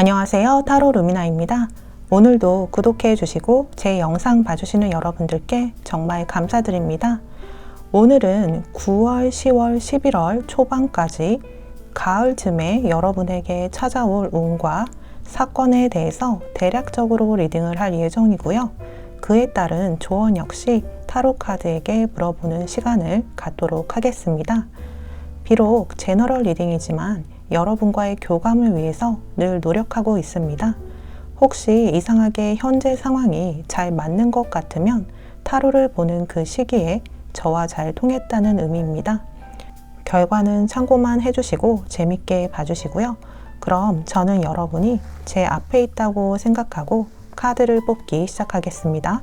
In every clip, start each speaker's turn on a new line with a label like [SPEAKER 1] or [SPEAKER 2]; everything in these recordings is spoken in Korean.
[SPEAKER 1] 안녕하세요. 타로 루미나입니다. 오늘도 구독해 주시고 제 영상 봐주시는 여러분들께 정말 감사드립니다. 오늘은 9월, 10월, 11월 초반까지 가을쯤에 여러분에게 찾아올 운과 사건에 대해서 대략적으로 리딩을 할 예정이고요. 그에 따른 조언 역시 타로 카드에게 물어보는 시간을 갖도록 하겠습니다. 비록 제너럴 리딩이지만 여러분과의 교감을 위해서 늘 노력하고 있습니다. 혹시 이상하게 현재 상황이 잘 맞는 것 같으면 타로를 보는 그 시기에 저와 잘 통했다는 의미입니다. 결과는 참고만 해주시고 재밌게 봐주시고요. 그럼 저는 여러분이 제 앞에 있다고 생각하고 카드를 뽑기 시작하겠습니다.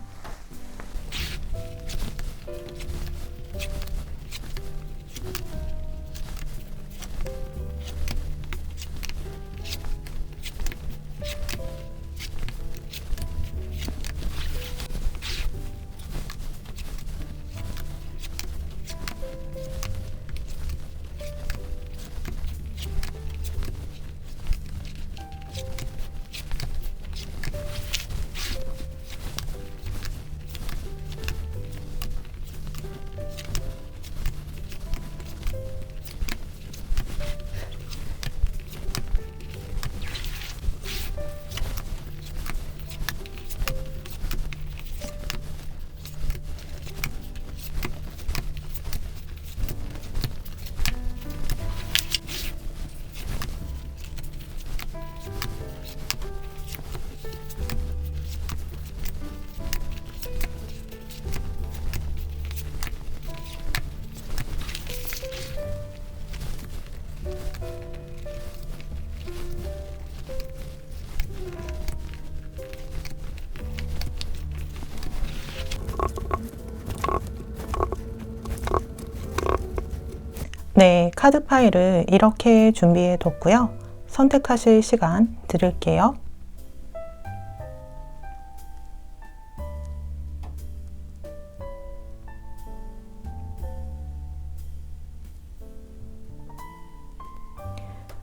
[SPEAKER 1] 네, 카드 파일을 이렇게 준비해 뒀고요. 선택하실 시간 드릴게요.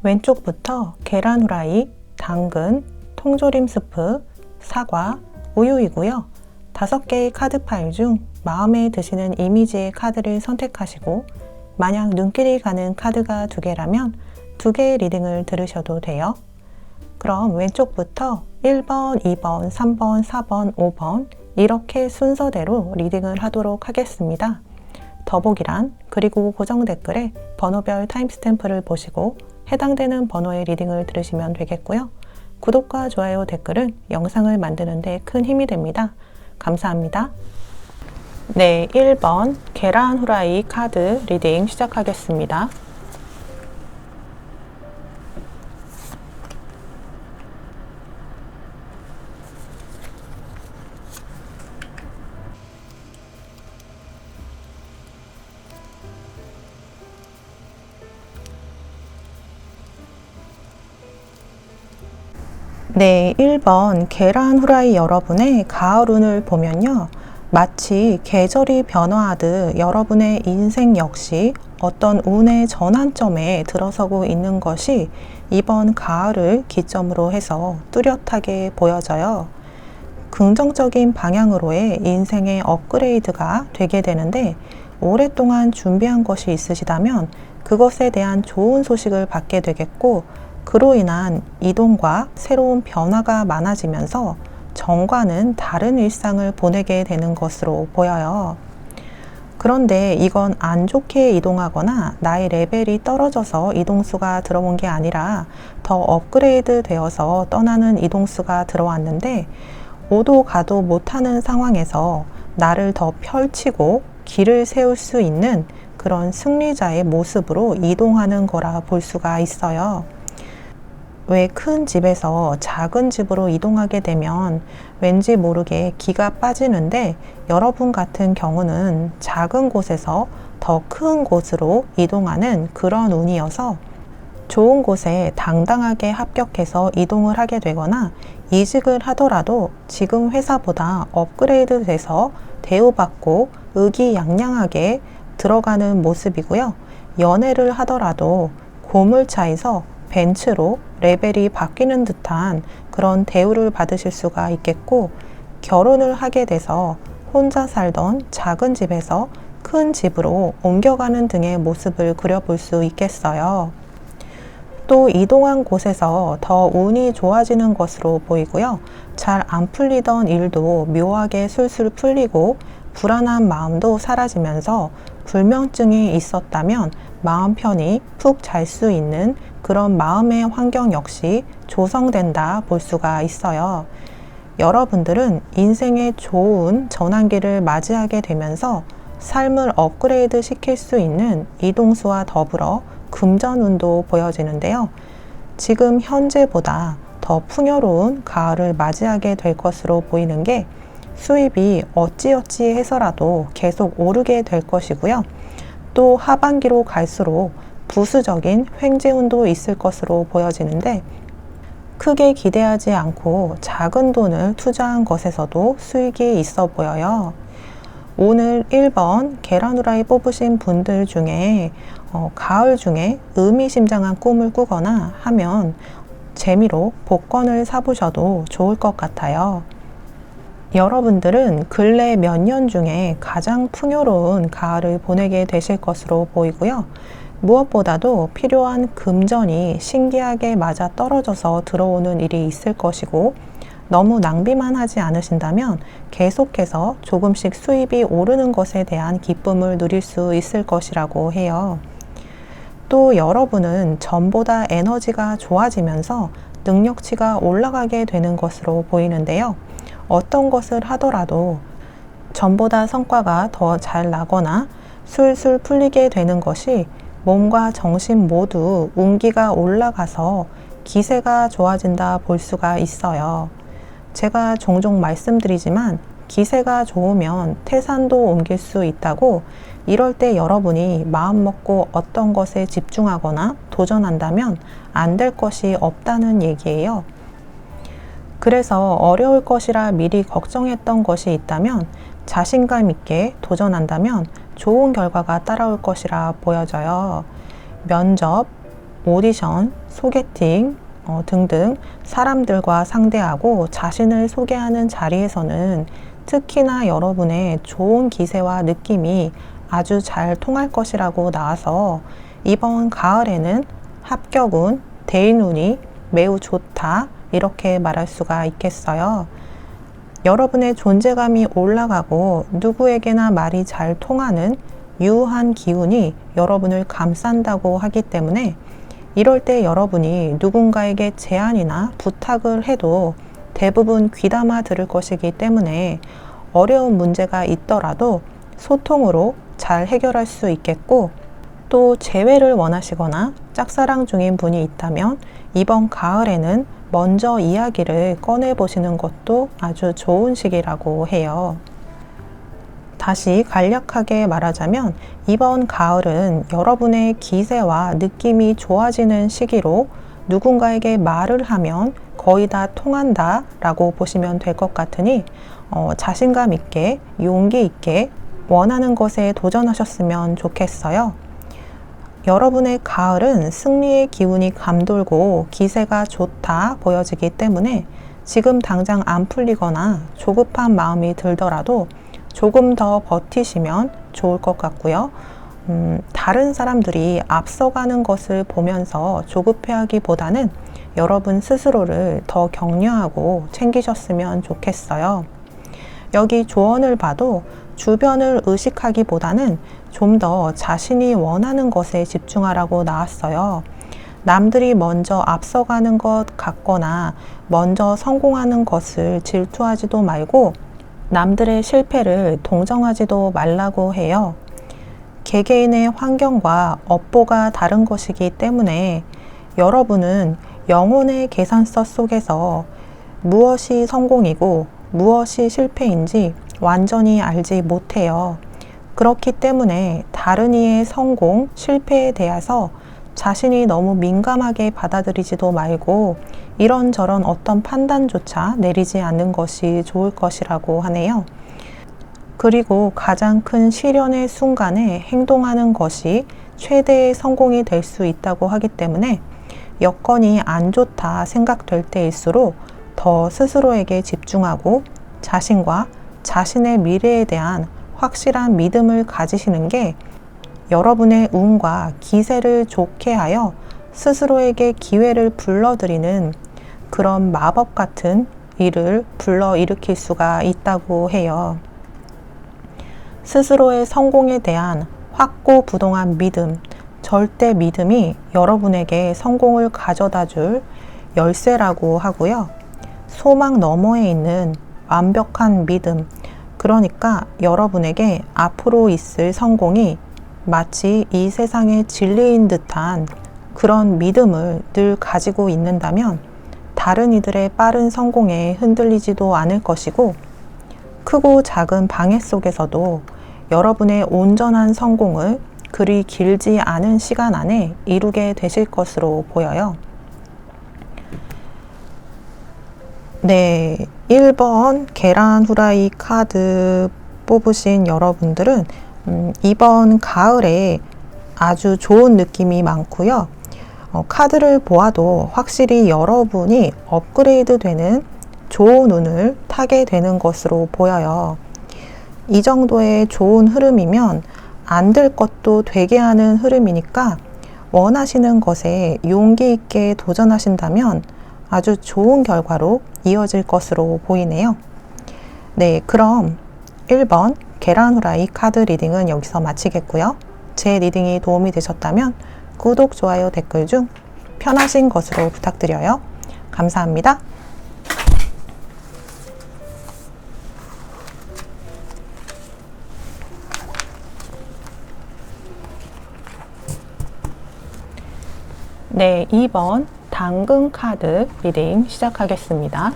[SPEAKER 1] 왼쪽부터 계란 후라이, 당근, 통조림 스프, 사과, 우유이고요. 5개의 카드 파일 중 마음에 드시는 이미지의 카드를 선택하시고 만약 눈길이 가는 카드가 2개라면 2개의 리딩을 들으셔도 돼요. 그럼 왼쪽부터 1번, 2번, 3번, 4번, 5번 이렇게 순서대로 리딩을 하도록 하겠습니다. 더보기란 그리고 고정 댓글에 번호별 타임스탬프를 보시고 해당되는 번호의 리딩을 들으시면 되겠고요. 구독과 좋아요, 댓글은 영상을 만드는 데 큰 힘이 됩니다. 감사합니다. 네, 1번 계란 후라이 카드 리딩 시작하겠습니다. 네, 1번 계란 후라이 여러분의 가을 운을 보면요. 마치 계절이 변화하듯 여러분의 인생 역시 어떤 운의 전환점에 들어서고 있는 것이 이번 가을을 기점으로 해서 뚜렷하게 보여져요. 긍정적인 방향으로의 인생의 업그레이드가 되게 되는데 오랫동안 준비한 것이 있으시다면 그것에 대한 좋은 소식을 받게 되겠고 그로 인한 이동과 새로운 변화가 많아지면서 전과는 다른 일상을 보내게 되는 것으로 보여요. 그런데 이건 안 좋게 이동하거나 나의 레벨이 떨어져서 이동수가 들어온 게 아니라 더 업그레이드 되어서 떠나는 이동수가 들어왔는데 오도 가도 못하는 상황에서 나를 더 펼치고 길을 세울 수 있는 그런 승리자의 모습으로 이동하는 거라 볼 수가 있어요. 왜 큰 집에서 작은 집으로 이동하게 되면 왠지 모르게 기가 빠지는데 여러분 같은 경우는 작은 곳에서 더 큰 곳으로 이동하는 그런 운이어서 좋은 곳에 당당하게 합격해서 이동을 하게 되거나 이직을 하더라도 지금 회사보다 업그레이드 돼서 대우받고 의기양양하게 들어가는 모습이고요. 연애를 하더라도 고물차에서 벤츠로 레벨이 바뀌는 듯한 그런 대우를 받으실 수가 있겠고, 결혼을 하게 돼서 혼자 살던 작은 집에서 큰 집으로 옮겨가는 등의 모습을 그려볼 수 있겠어요. 또 이동한 곳에서 더 운이 좋아지는 것으로 보이고요. 잘 안 풀리던 일도 묘하게 술술 풀리고 불안한 마음도 사라지면서 불면증이 있었다면 마음 편히 푹 잘 수 있는 그런 마음의 환경 역시 조성된다 볼 수가 있어요. 여러분들은 인생의 좋은 전환기를 맞이하게 되면서 삶을 업그레이드 시킬 수 있는 이동수와 더불어 금전운도 보여지는데요. 지금 현재보다 더 풍요로운 가을을 맞이하게 될 것으로 보이는 게 수입이 어찌어찌 해서라도 계속 오르게 될 것이고요. 또 하반기로 갈수록 부수적인 횡재운도 있을 것으로 보여지는데, 크게 기대하지 않고 작은 돈을 투자한 것에서도 수익이 있어 보여요. 오늘 1번 계란 후라이 뽑으신 분들 중에 가을 중에 의미심장한 꿈을 꾸거나 하면 재미로 복권을 사보셔도 좋을 것 같아요. 여러분들은 근래 몇 년 중에 가장 풍요로운 가을을 보내게 되실 것으로 보이고요. 무엇보다도 필요한 금전이 신기하게 맞아 떨어져서 들어오는 일이 있을 것이고, 너무 낭비만 하지 않으신다면 계속해서 조금씩 수입이 오르는 것에 대한 기쁨을 누릴 수 있을 것이라고 해요. 또 여러분은 전보다 에너지가 좋아지면서 능력치가 올라가게 되는 것으로 보이는데요. 어떤 것을 하더라도 전보다 성과가 더 잘 나거나 술술 풀리게 되는 것이 몸과 정신 모두 운기가 올라가서 기세가 좋아진다 볼 수가 있어요. 제가 종종 말씀드리지만 기세가 좋으면 태산도 옮길 수 있다고, 이럴 때 여러분이 마음먹고 어떤 것에 집중하거나 도전한다면 안 될 것이 없다는 얘기예요. 그래서 어려울 것이라 미리 걱정했던 것이 있다면 자신감 있게 도전한다면 좋은 결과가 따라올 것이라 보여져요. 면접, 오디션, 소개팅 등등 사람들과 상대하고 자신을 소개하는 자리에서는 특히나 여러분의 좋은 기세와 느낌이 아주 잘 통할 것이라고 나와서 이번 가을에는 합격운, 대인운이 매우 좋다, 이렇게 말할 수가 있겠어요. 여러분의 존재감이 올라가고 누구에게나 말이 잘 통하는 유한 기운이 여러분을 감싼다고 하기 때문에, 이럴 때 여러분이 누군가에게 제안이나 부탁을 해도 대부분 귀담아 들을 것이기 때문에 어려운 문제가 있더라도 소통으로 잘 해결할 수 있겠고, 또 재회를 원하시거나 짝사랑 중인 분이 있다면 이번 가을에는 먼저 이야기를 꺼내보시는 것도 아주 좋은 시기라고 해요. 다시 간략하게 말하자면 이번 가을은 여러분의 기세와 느낌이 좋아지는 시기로 누군가에게 말을 하면 거의 다 통한다 라고 보시면 될 것 같으니 자신감 있게 용기 있게 원하는 것에 도전하셨으면 좋겠어요. 여러분의 가을은 승리의 기운이 감돌고 기세가 좋다 보여지기 때문에 지금 당장 안 풀리거나 조급한 마음이 들더라도 조금 더 버티시면 좋을 것 같고요. 다른 사람들이 앞서가는 것을 보면서 조급해하기보다는 여러분 스스로를 더 격려하고 챙기셨으면 좋겠어요. 여기 조언을 봐도 주변을 의식하기보다는 좀 더 자신이 원하는 것에 집중하라고 나왔어요. 남들이 먼저 앞서가는 것 같거나 먼저 성공하는 것을 질투하지도 말고 남들의 실패를 동정하지도 말라고 해요. 개개인의 환경과 업보가 다른 것이기 때문에 여러분은 영혼의 계산서 속에서 무엇이 성공이고 무엇이 실패인지 완전히 알지 못해요. 그렇기 때문에 다른 이의 성공, 실패에 대해서 자신이 너무 민감하게 받아들이지도 말고 이런저런 어떤 판단조차 내리지 않는 것이 좋을 것이라고 하네요. 그리고 가장 큰 시련의 순간에 행동하는 것이 최대의 성공이 될 수 있다고 하기 때문에 여건이 안 좋다 생각될 때일수록 더 스스로에게 집중하고 자신과 자신의 미래에 대한 확실한 믿음을 가지시는 게 여러분의 운과 기세를 좋게 하여 스스로에게 기회를 불러들이는 그런 마법 같은 일을 불러일으킬 수가 있다고 해요. 스스로의 성공에 대한 확고부동한 믿음, 절대 믿음이 여러분에게 성공을 가져다 줄 열쇠라고 하고요. 소망 너머에 있는 완벽한 믿음, 그러니까 여러분에게 앞으로 있을 성공이 마치 이 세상의 진리인 듯한 그런 믿음을 늘 가지고 있는다면 다른 이들의 빠른 성공에 흔들리지도 않을 것이고 크고 작은 방해 속에서도 여러분의 온전한 성공을 그리 길지 않은 시간 안에 이루게 되실 것으로 보여요. 네, 1번 계란 후라이 카드 뽑으신 여러분들은 이번 가을에 아주 좋은 느낌이 많고요. 카드를 보아도 확실히 여러분이 업그레이드 되는 좋은 운을 타게 되는 것으로 보여요. 이 정도의 좋은 흐름이면 안 될 것도 되게 하는 흐름이니까 원하시는 것에 용기 있게 도전하신다면 아주 좋은 결과로 이어질 것으로 보이네요. 네, 그럼 1번 계란 후라이 카드 리딩은 여기서 마치겠고요. 제 리딩이 도움이 되셨다면 구독, 좋아요, 댓글 중 편하신 것으로 부탁드려요. 감사합니다. 네, 2번 당근 카드 리딩 시작하겠습니다.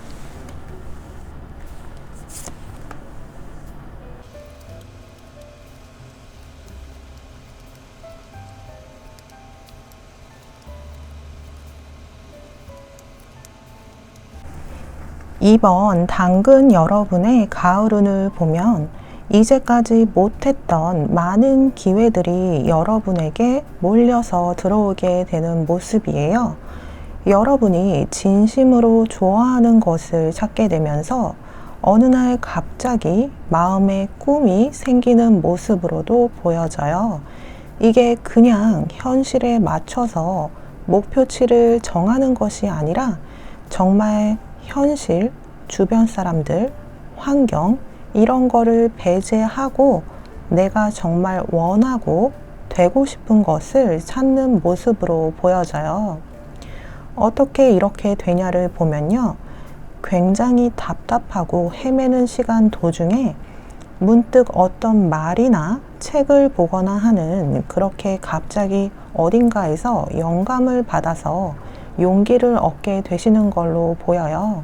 [SPEAKER 1] 이번 당근 여러분의 가을운을 보면 이제까지 못했던 많은 기회들이 여러분에게 몰려서 들어오게 되는 모습이에요. 여러분이 진심으로 좋아하는 것을 찾게 되면서 어느 날 갑자기 마음에 꿈이 생기는 모습으로도 보여져요. 이게 그냥 현실에 맞춰서 목표치를 정하는 것이 아니라 정말 현실, 주변 사람들, 환경 이런 거를 배제하고 내가 정말 원하고 되고 싶은 것을 찾는 모습으로 보여져요. 어떻게 이렇게 되냐를 보면요. 굉장히 답답하고 헤매는 시간 도중에 문득 어떤 말이나 책을 보거나 하는 그렇게 갑자기 어딘가에서 영감을 받아서 용기를 얻게 되시는 걸로 보여요.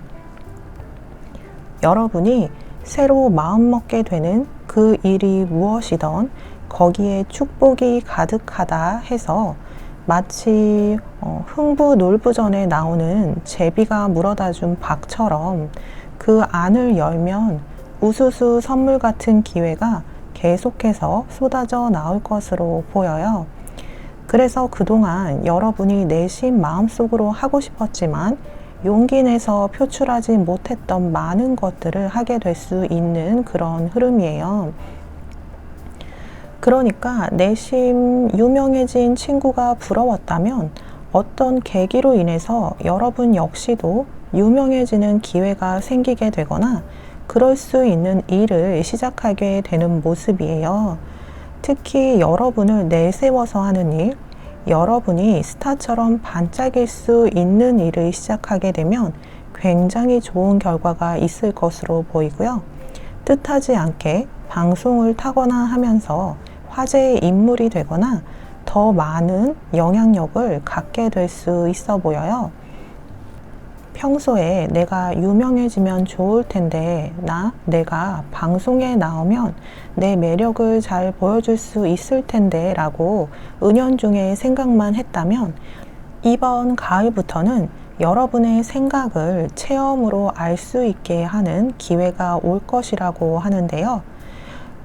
[SPEAKER 1] 여러분이 새로 마음먹게 되는 그 일이 무엇이던 거기에 축복이 가득하다 해서 마치 흥부놀부전에 나오는 제비가 물어다 준 박처럼 그 안을 열면 우수수 선물 같은 기회가 계속해서 쏟아져 나올 것으로 보여요. 그래서 그동안 여러분이 내심 마음속으로 하고 싶었지만 용기 내서 표출하지 못했던 많은 것들을 하게 될 수 있는 그런 흐름이에요. 그러니까 내심 유명해진 친구가 부러웠다면 어떤 계기로 인해서 여러분 역시도 유명해지는 기회가 생기게 되거나 그럴 수 있는 일을 시작하게 되는 모습이에요. 특히 여러분을 내세워서 하는 일, 여러분이 스타처럼 반짝일 수 있는 일을 시작하게 되면 굉장히 좋은 결과가 있을 것으로 보이고요. 뜻하지 않게 방송을 타거나 하면서 화제의 인물이 되거나 더 많은 영향력을 갖게 될 수 있어 보여요. 평소에 내가 유명해지면 좋을 텐데 내가 방송에 나오면 내 매력을 잘 보여줄 수 있을 텐데 라고 은연중에 생각만 했다면 이번 가을부터는 여러분의 생각을 체험으로 알 수 있게 하는 기회가 올 것이라고 하는데요.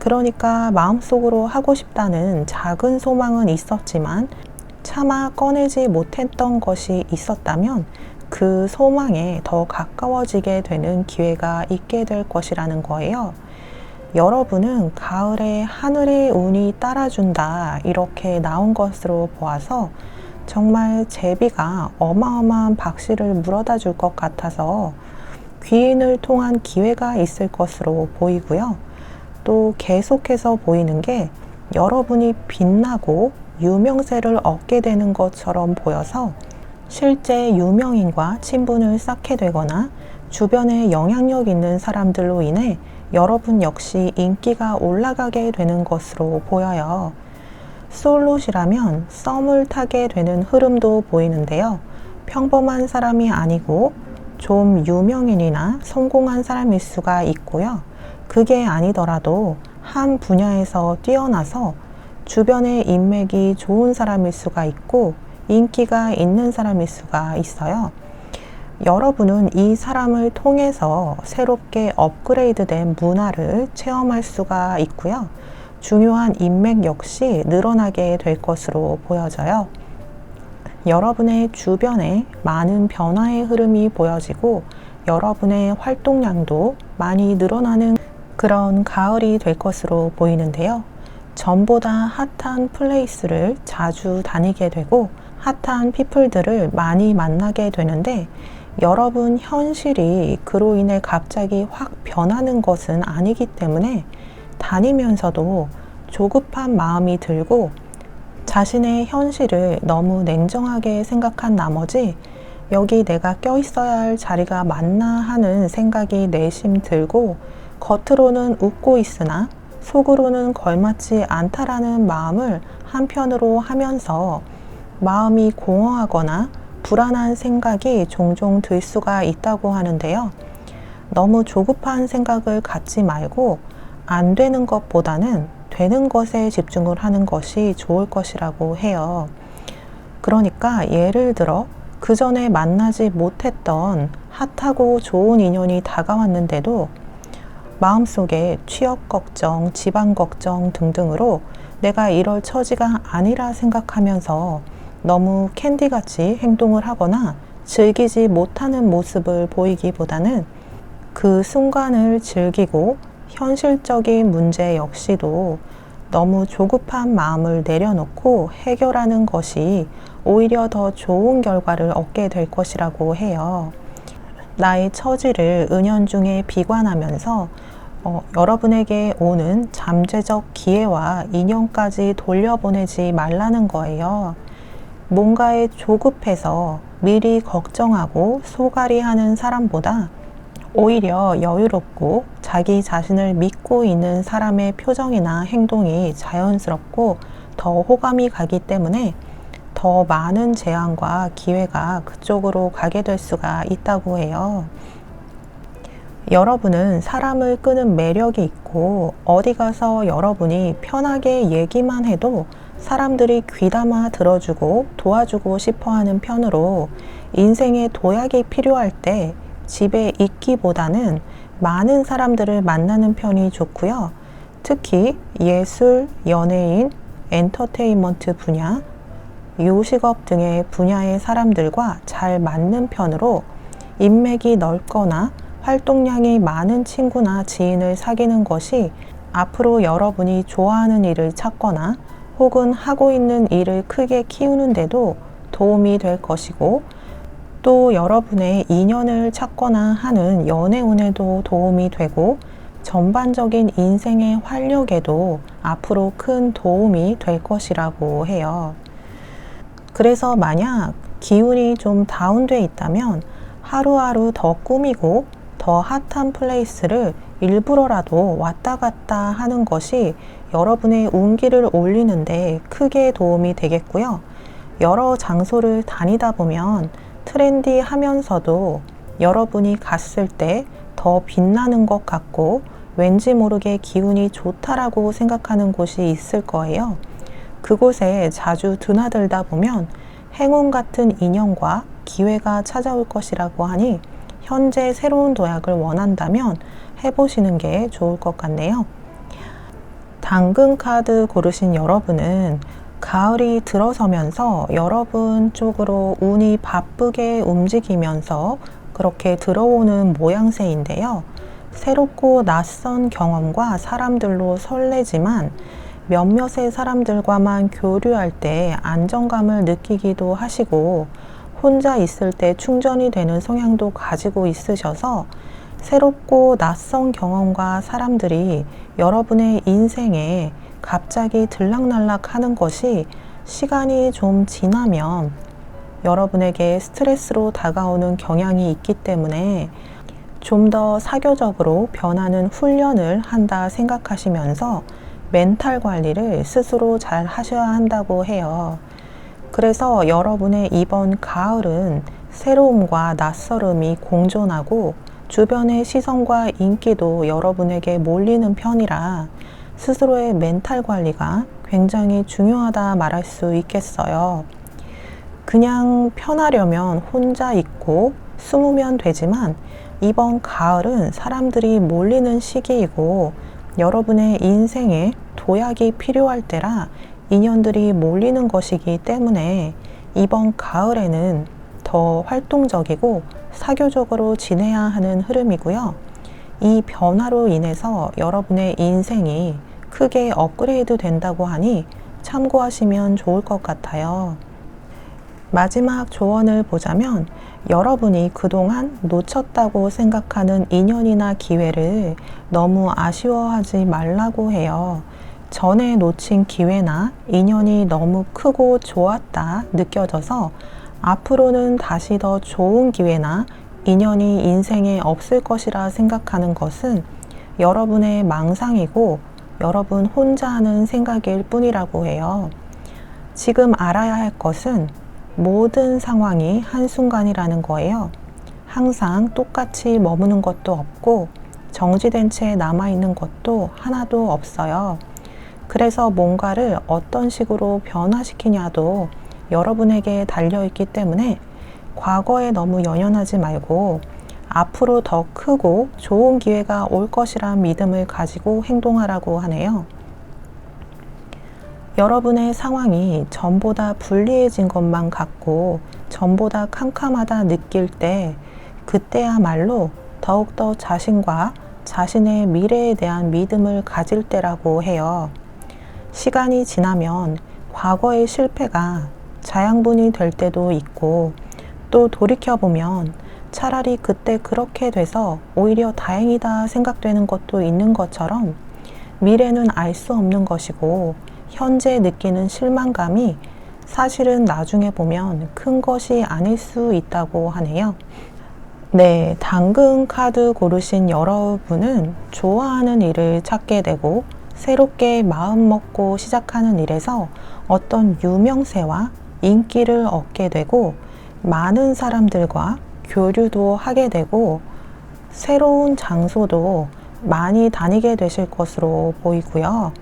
[SPEAKER 1] 그러니까 마음속으로 하고 싶다는 작은 소망은 있었지만 차마 꺼내지 못했던 것이 있었다면 그 소망에 더 가까워지게 되는 기회가 있게 될 것이라는 거예요. 여러분은 가을에 하늘의 운이 따라준다 이렇게 나온 것으로 보아서 정말 제비가 어마어마한 박씨를 물어다 줄 것 같아서 귀인을 통한 기회가 있을 것으로 보이고요. 또 계속해서 보이는 게 여러분이 빛나고 유명세를 얻게 되는 것처럼 보여서 실제 유명인과 친분을 쌓게 되거나 주변에 영향력 있는 사람들로 인해 여러분 역시 인기가 올라가게 되는 것으로 보여요. 솔롯이라면 썸을 타게 되는 흐름도 보이는데요. 평범한 사람이 아니고 좀 유명인이나 성공한 사람일 수가 있고요. 그게 아니더라도 한 분야에서 뛰어나서 주변에 인맥이 좋은 사람일 수가 있고 인기가 있는 사람일 수가 있어요. 여러분은 이 사람을 통해서 새롭게 업그레이드된 문화를 체험할 수가 있고요. 중요한 인맥 역시 늘어나게 될 것으로 보여져요. 여러분의 주변에 많은 변화의 흐름이 보여지고 여러분의 활동량도 많이 늘어나는 그런 가을이 될 것으로 보이는데요. 전보다 핫한 플레이스를 자주 다니게 되고 핫한 피플들을 많이 만나게 되는데 여러분 현실이 그로 인해 갑자기 확 변하는 것은 아니기 때문에 다니면서도 조급한 마음이 들고 자신의 현실을 너무 냉정하게 생각한 나머지 여기 내가 껴있어야 할 자리가 맞나 하는 생각이 내심 들고 겉으로는 웃고 있으나 속으로는 걸맞지 않다라는 마음을 한편으로 하면서 마음이 공허하거나 불안한 생각이 종종 들 수가 있다고 하는데요. 너무 조급한 생각을 갖지 말고 안 되는 것보다는 되는 것에 집중을 하는 것이 좋을 것이라고 해요. 그러니까 예를 들어 그 전에 만나지 못했던 핫하고 좋은 인연이 다가왔는데도 마음속에 취업 걱정, 집안 걱정 등등으로 내가 이럴 처지가 아니라 생각하면서 너무 캔디같이 행동을 하거나 즐기지 못하는 모습을 보이기보다는 그 순간을 즐기고 현실적인 문제 역시도 너무 조급한 마음을 내려놓고 해결하는 것이 오히려 더 좋은 결과를 얻게 될 것이라고 해요. 나의 처지를 은연중에 비관하면서 여러분에게 오는 잠재적 기회와 인연까지 돌려보내지 말라는 거예요. 뭔가에 조급해서 미리 걱정하고 소갈이하는 사람보다 오히려 여유롭고 자기 자신을 믿고 있는 사람의 표정이나 행동이 자연스럽고 더 호감이 가기 때문에 더 많은 제안과 기회가 그쪽으로 가게 될 수가 있다고 해요. 여러분은 사람을 끄는 매력이 있고 어디 가서 여러분이 편하게 얘기만 해도 사람들이 귀담아 들어주고 도와주고 싶어하는 편으로 인생에 도약이 필요할 때 집에 있기보다는 많은 사람들을 만나는 편이 좋고요. 특히 예술, 연예인, 엔터테인먼트 분야, 요식업 등의 분야의 사람들과 잘 맞는 편으로 인맥이 넓거나 활동량이 많은 친구나 지인을 사귀는 것이 앞으로 여러분이 좋아하는 일을 찾거나 혹은 하고 있는 일을 크게 키우는데도 도움이 될 것이고 또 여러분의 인연을 찾거나 하는 연애운에도 도움이 되고 전반적인 인생의 활력에도 앞으로 큰 도움이 될 것이라고 해요. 그래서 만약 기운이 좀 다운돼 있다면 하루하루 더 꾸미고 더 핫한 플레이스를 일부러라도 왔다 갔다 하는 것이 여러분의 운기를 올리는데 크게 도움이 되겠고요. 여러 장소를 다니다 보면 트렌디하면서도 여러분이 갔을 때 더 빛나는 것 같고 왠지 모르게 기운이 좋다라고 생각하는 곳이 있을 거예요. 그곳에 자주 드나들다 보면 행운 같은 인연과 기회가 찾아올 것이라고 하니 현재 새로운 도약을 원한다면 해보시는 게 좋을 것 같네요. 당근 카드 고르신 여러분은 가을이 들어서면서 여러분 쪽으로 운이 바쁘게 움직이면서 그렇게 들어오는 모양새인데요. 새롭고 낯선 경험과 사람들로 설레지만 몇몇의 사람들과만 교류할 때 안정감을 느끼기도 하시고 혼자 있을 때 충전이 되는 성향도 가지고 있으셔서 새롭고 낯선 경험과 사람들이 여러분의 인생에 갑자기 들락날락 하는 것이 시간이 좀 지나면 여러분에게 스트레스로 다가오는 경향이 있기 때문에 좀 더 사교적으로 변하는 훈련을 한다 생각하시면서 멘탈 관리를 스스로 잘 하셔야 한다고 해요. 그래서 여러분의 이번 가을은 새로움과 낯설음이 공존하고 주변의 시선과 인기도 여러분에게 몰리는 편이라 스스로의 멘탈 관리가 굉장히 중요하다 말할 수 있겠어요. 그냥 편하려면 혼자 있고 숨으면 되지만 이번 가을은 사람들이 몰리는 시기이고 여러분의 인생에 도약이 필요할 때라 인연들이 몰리는 것이기 때문에 이번 가을에는 더 활동적이고 사교적으로 지내야 하는 흐름이고요. 이 변화로 인해서 여러분의 인생이 크게 업그레이드 된다고 하니 참고하시면 좋을 것 같아요. 마지막 조언을 보자면 여러분이 그동안 놓쳤다고 생각하는 인연이나 기회를 너무 아쉬워하지 말라고 해요. 전에 놓친 기회나 인연이 너무 크고 좋았다 느껴져서 앞으로는 다시 더 좋은 기회나 인연이 인생에 없을 것이라 생각하는 것은 여러분의 망상이고 여러분 혼자 하는 생각일 뿐이라고 해요. 지금 알아야 할 것은 모든 상황이 한순간이라는 거예요. 항상 똑같이 머무는 것도 없고 정지된 채 남아있는 것도 하나도 없어요. 그래서 뭔가를 어떤 식으로 변화시키냐도 여러분에게 달려있기 때문에 과거에 너무 연연하지 말고 앞으로 더 크고 좋은 기회가 올 것이란 믿음을 가지고 행동하라고 하네요. 여러분의 상황이 전보다 불리해진 것만 같고 전보다 캄캄하다 느낄 때 그때야말로 더욱더 자신과 자신의 미래에 대한 믿음을 가질 때라고 해요. 시간이 지나면 과거의 실패가 자양분이 될 때도 있고 또 돌이켜보면 차라리 그때 그렇게 돼서 오히려 다행이다 생각되는 것도 있는 것처럼 미래는 알 수 없는 것이고 현재 느끼는 실망감이 사실은 나중에 보면 큰 것이 아닐 수 있다고 하네요. 네, 당근 카드 고르신 여러분은 좋아하는 일을 찾게 되고 새롭게 마음 먹고 시작하는 일에서 어떤 유명세와 인기를 얻게 되고 많은 사람들과 교류도 하게 되고 새로운 장소도 많이 다니게 되실 것으로 보이고요.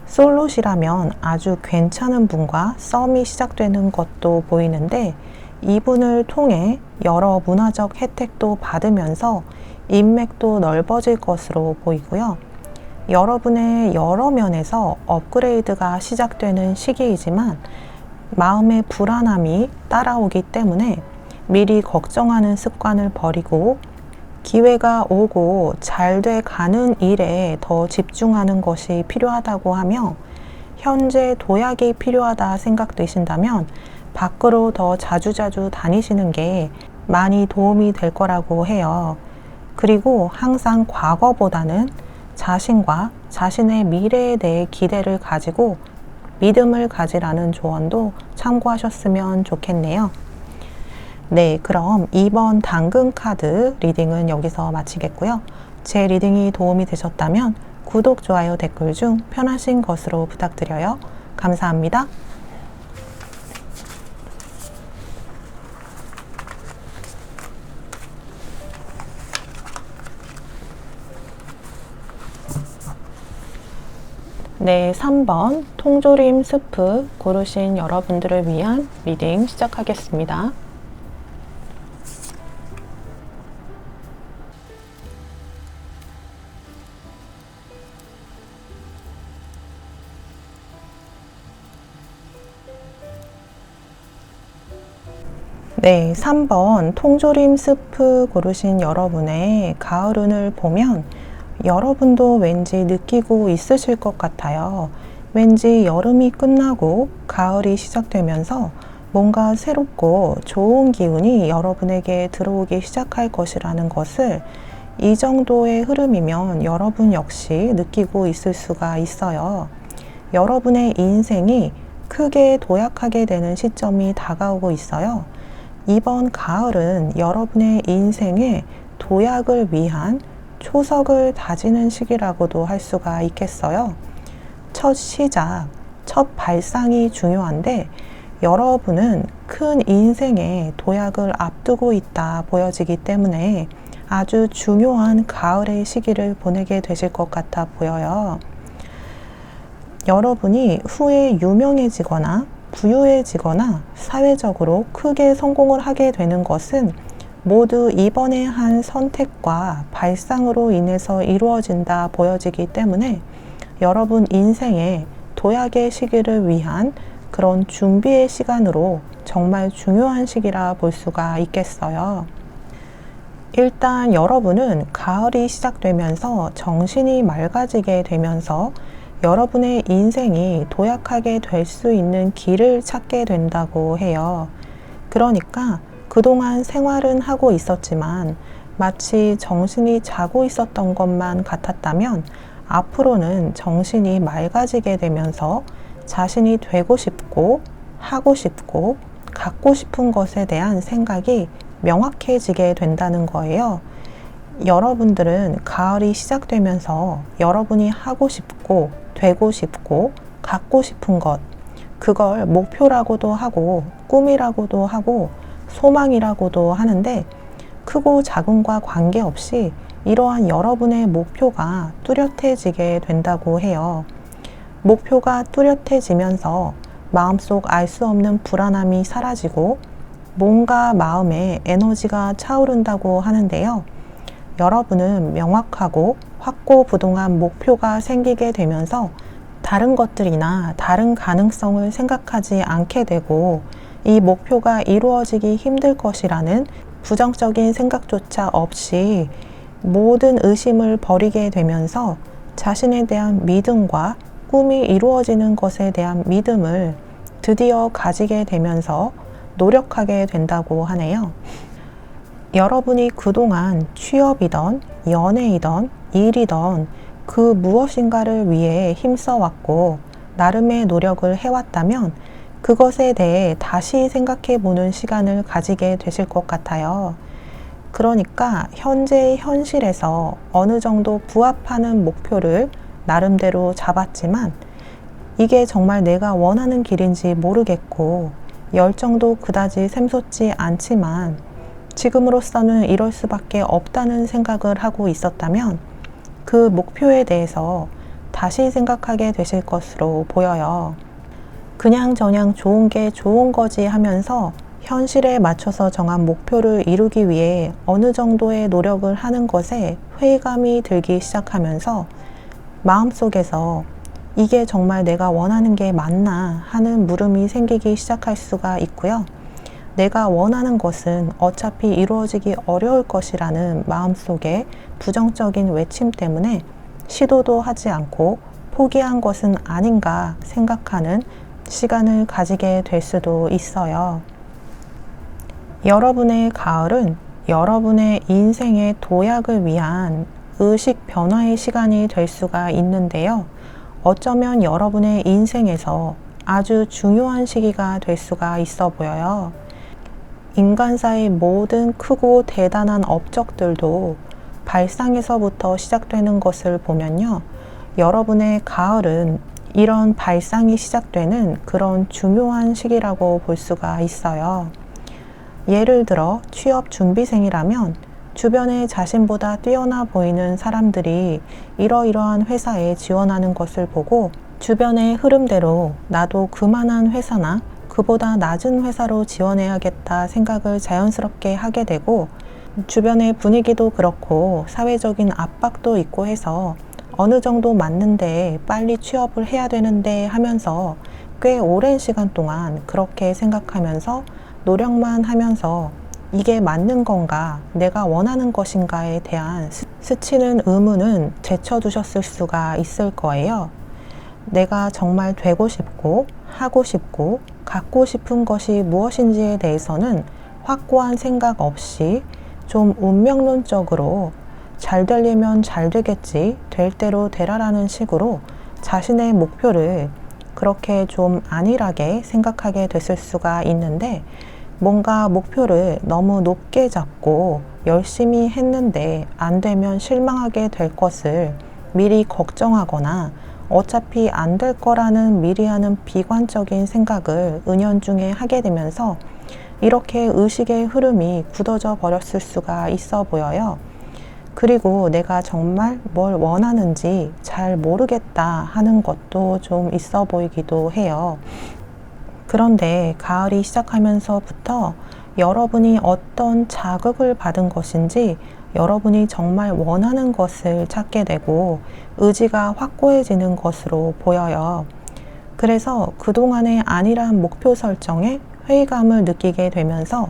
[SPEAKER 1] 솔로시라면 아주 괜찮은 분과 썸이 시작되는 것도 보이는데 이분을 통해 여러 문화적 혜택도 받으면서 인맥도 넓어질 것으로 보이고요. 여러분의 여러 면에서 업그레이드가 시작되는 시기이지만 마음의 불안함이 따라오기 때문에 미리 걱정하는 습관을 버리고 기회가 오고 잘 돼 가는 일에 더 집중하는 것이 필요하다고 하며 현재 도약이 필요하다 생각되신다면 밖으로 더 자주자주 다니시는 게 많이 도움이 될 거라고 해요. 그리고 항상 과거보다는 자신과 자신의 미래에 대해 기대를 가지고 믿음을 가지라는 조언도 참고하셨으면 좋겠네요. 네, 그럼 이번 당근 카드 리딩은 여기서 마치겠고요. 제 리딩이 도움이 되셨다면 구독, 좋아요, 댓글 중 편하신 것으로 부탁드려요. 감사합니다. 네, 3번 통조림 스프 고르신 여러분들을 위한 리딩 시작하겠습니다. 네, 3번 통조림 스프 고르신 여러분의 가을운을 보면 여러분도 왠지 느끼고 있으실 것 같아요. 왠지 여름이 끝나고 가을이 시작되면서 뭔가 새롭고 좋은 기운이 여러분에게 들어오기 시작할 것이라는 것을 이 정도의 흐름이면 여러분 역시 느끼고 있을 수가 있어요. 여러분의 인생이 크게 도약하게 되는 시점이 다가오고 있어요. 이번 가을은 여러분의 인생의 도약을 위한 초석을 다지는 시기라고도 할 수가 있겠어요. 첫 시작, 첫 발상이 중요한데 여러분은 큰 인생의 도약을 앞두고 있다 보여지기 때문에 아주 중요한 가을의 시기를 보내게 되실 것 같아 보여요. 여러분이 후에 유명해지거나 부유해지거나 사회적으로 크게 성공을 하게 되는 것은 모두 이번에 한 선택과 발상으로 인해서 이루어진다 보여지기 때문에 여러분 인생의 도약의 시기를 위한 그런 준비의 시간으로 정말 중요한 시기라 볼 수가 있겠어요. 일단 여러분은 가을이 시작되면서 정신이 맑아지게 되면서 여러분의 인생이 도약하게 될 수 있는 길을 찾게 된다고 해요. 그러니까 그동안 생활은 하고 있었지만 마치 정신이 자고 있었던 것만 같았다면 앞으로는 정신이 맑아지게 되면서 자신이 되고 싶고 하고 싶고 갖고 싶은 것에 대한 생각이 명확해지게 된다는 거예요. 여러분들은 가을이 시작되면서 여러분이 하고 싶고 되고 싶고 갖고 싶은 것, 그걸 목표라고도 하고 꿈이라고도 하고 소망이라고도 하는데 크고 작음과 관계없이 이러한 여러분의 목표가 뚜렷해지게 된다고 해요. 목표가 뚜렷해지면서 마음속 알 수 없는 불안함이 사라지고 뭔가 마음에 에너지가 차오른다고 하는데요. 여러분은 명확하고 확고부동한 목표가 생기게 되면서 다른 것들이나 다른 가능성을 생각하지 않게 되고 이 목표가 이루어지기 힘들 것이라는 부정적인 생각조차 없이 모든 의심을 버리게 되면서 자신에 대한 믿음과 꿈이 이루어지는 것에 대한 믿음을 드디어 가지게 되면서 노력하게 된다고 하네요. 여러분이 그동안 취업이던 연애이던 일이던 그 무엇인가를 위해 힘써왔고 나름의 노력을 해왔다면 그것에 대해 다시 생각해 보는 시간을 가지게 되실 것 같아요. 그러니까 현재의 현실에서 어느 정도 부합하는 목표를 나름대로 잡았지만 이게 정말 내가 원하는 길인지 모르겠고 열정도 그다지 샘솟지 않지만 지금으로서는 이럴 수밖에 없다는 생각을 하고 있었다면 그 목표에 대해서 다시 생각하게 되실 것으로 보여요. 그냥저냥 좋은 게 좋은 거지 하면서 현실에 맞춰서 정한 목표를 이루기 위해 어느 정도의 노력을 하는 것에 회의감이 들기 시작하면서 마음속에서 이게 정말 내가 원하는 게 맞나 하는 물음이 생기기 시작할 수가 있고요. 내가 원하는 것은 어차피 이루어지기 어려울 것이라는 마음속에 부정적인 외침 때문에 시도도 하지 않고 포기한 것은 아닌가 생각하는 시간을 가지게 될 수도 있어요. 여러분의 가을은 여러분의 인생의 도약을 위한 의식 변화의 시간이 될 수가 있는데요. 어쩌면 여러분의 인생에서 아주 중요한 시기가 될 수가 있어 보여요. 인간사의 모든 크고 대단한 업적들도 발상에서부터 시작되는 것을 보면요. 여러분의 가을은 이런 발상이 시작되는 그런 중요한 시기라고 볼 수가 있어요. 예를 들어 취업 준비생이라면 주변에 자신보다 뛰어나 보이는 사람들이 이러이러한 회사에 지원하는 것을 보고 주변의 흐름대로 나도 그만한 회사나 그보다 낮은 회사로 지원해야겠다 생각을 자연스럽게 하게 되고 주변의 분위기도 그렇고 사회적인 압박도 있고 해서 어느 정도 맞는데 빨리 취업을 해야 되는데 하면서 꽤 오랜 시간 동안 그렇게 생각하면서 노력만 하면서 이게 맞는 건가, 내가 원하는 것인가에 대한 스치는 의문은 제쳐두셨을 수가 있을 거예요. 내가 정말 되고 싶고, 하고 싶고, 갖고 싶은 것이 무엇인지에 대해서는 확고한 생각 없이 좀 운명론적으로 잘 되려면 잘 되겠지, 될 대로 되라라는 식으로 자신의 목표를 그렇게 좀 안일하게 생각하게 됐을 수가 있는데, 뭔가 목표를 너무 높게 잡고 열심히 했는데 안 되면 실망하게 될 것을 미리 걱정하거나 어차피 안 될 거라는 미리 하는 비관적인 생각을 은연중에 하게 되면서 이렇게 의식의 흐름이 굳어져 버렸을 수가 있어 보여요. 그리고 내가 정말 뭘 원하는지 잘 모르겠다 하는 것도 좀 있어 보이기도 해요. 그런데 가을이 시작하면서부터 여러분이 어떤 자극을 받은 것인지 여러분이 정말 원하는 것을 찾게 되고 의지가 확고해지는 것으로 보여요. 그래서 그동안의 안일한 목표 설정에 회의감을 느끼게 되면서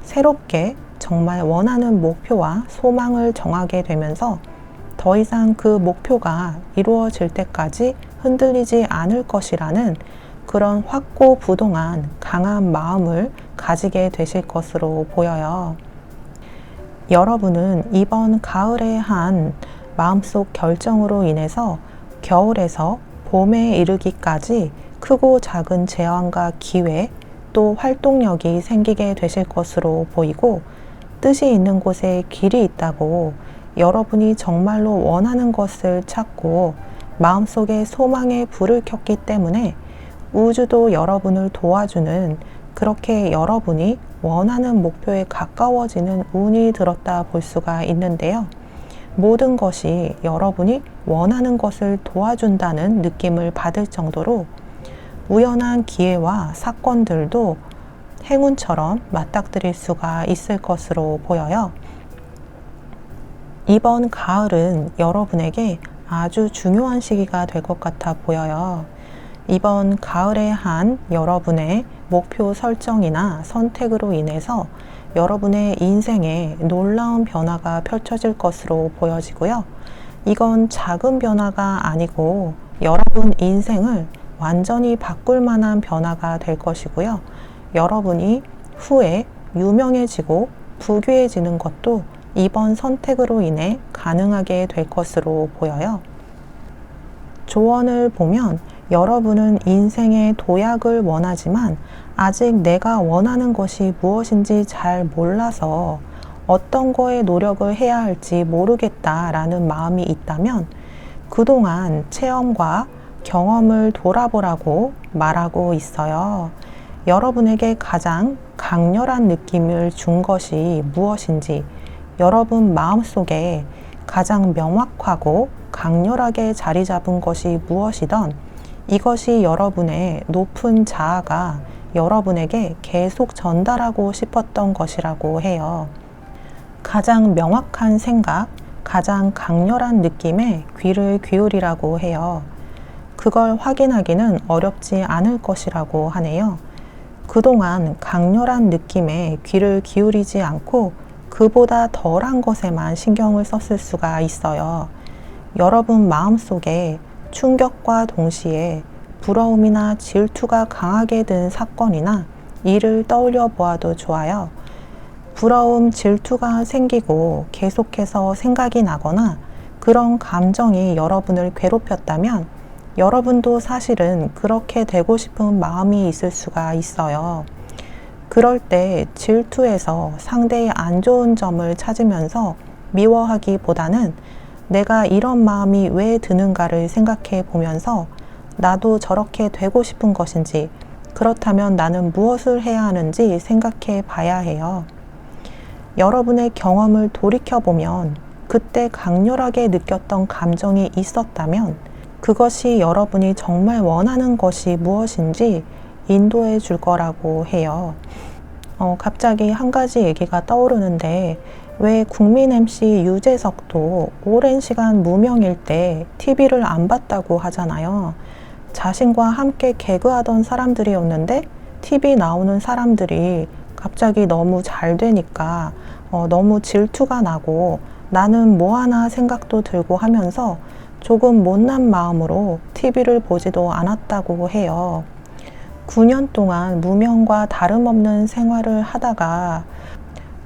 [SPEAKER 1] 새롭게 정말 원하는 목표와 소망을 정하게 되면서 더 이상 그 목표가 이루어질 때까지 흔들리지 않을 것이라는 그런 확고부동한 강한 마음을 가지게 되실 것으로 보여요. 여러분은 이번 가을에 한 마음속 결정으로 인해서 겨울에서 봄에 이르기까지 크고 작은 제안과 기회 또 활동력이 생기게 되실 것으로 보이고, 뜻이 있는 곳에 길이 있다고 여러분이 정말로 원하는 것을 찾고 마음속에 소망의 불을 켰기 때문에 우주도 여러분을 도와주는, 그렇게 여러분이 원하는 목표에 가까워지는 운이 들었다 볼 수가 있는데요. 모든 것이 여러분이 원하는 것을 도와준다는 느낌을 받을 정도로 우연한 기회와 사건들도 행운처럼 맞닥뜨릴 수가 있을 것으로 보여요. 이번 가을은 여러분에게 아주 중요한 시기가 될 것 같아 보여요. 이번 가을에 한 여러분의 목표 설정이나 선택으로 인해서 여러분의 인생에 놀라운 변화가 펼쳐질 것으로 보여지고요. 이건 작은 변화가 아니고 여러분 인생을 완전히 바꿀 만한 변화가 될 것이고요. 여러분이 후에 유명해지고 부귀해지는 것도 이번 선택으로 인해 가능하게 될 것으로 보여요. 조언을 보면 여러분은 인생의 도약을 원하지만 아직 내가 원하는 것이 무엇인지 잘 몰라서 어떤 거에 노력을 해야 할지 모르겠다라는 마음이 있다면 그동안 체험과 경험을 돌아보라고 말하고 있어요. 여러분에게 가장 강렬한 느낌을 준 것이 무엇인지, 여러분 마음속에 가장 명확하고 강렬하게 자리 잡은 것이 무엇이던 이것이 여러분의 높은 자아가 여러분에게 계속 전달하고 싶었던 것이라고 해요. 가장 명확한 생각, 가장 강렬한 느낌에 귀를 기울이라고 해요. 그걸 확인하기는 어렵지 않을 것이라고 하네요. 그동안 강렬한 느낌에 귀를 기울이지 않고 그보다 덜한 것에만 신경을 썼을 수가 있어요. 여러분 마음속에 충격과 동시에 부러움이나 질투가 강하게 든 사건이나 일을 떠올려 보아도 좋아요. 부러움, 질투가 생기고 계속해서 생각이 나거나 그런 감정이 여러분을 괴롭혔다면 여러분도 사실은 그렇게 되고 싶은 마음이 있을 수가 있어요. 그럴 때 질투에서 상대의 안 좋은 점을 찾으면서 미워하기보다는 내가 이런 마음이 왜 드는가를 생각해 보면서 나도 저렇게 되고 싶은 것인지, 그렇다면 나는 무엇을 해야 하는지 생각해 봐야 해요. 여러분의 경험을 돌이켜보면 그때 강렬하게 느꼈던 감정이 있었다면 그것이 여러분이 정말 원하는 것이 무엇인지 인도해 줄 거라고 해요. 갑자기 한 가지 얘기가 떠오르는데, 왜 국민 MC 유재석도 오랜 시간 무명일 때 TV를 안 봤다고 하잖아요. 자신과 함께 개그하던 사람들이었는데 TV 나오는 사람들이 갑자기 너무 잘 되니까 너무 질투가 나고 나는 뭐하나 생각도 들고 하면서 조금 못난 마음으로 TV를 보지도 않았다고 해요. 9년 동안 무명과 다름없는 생활을 하다가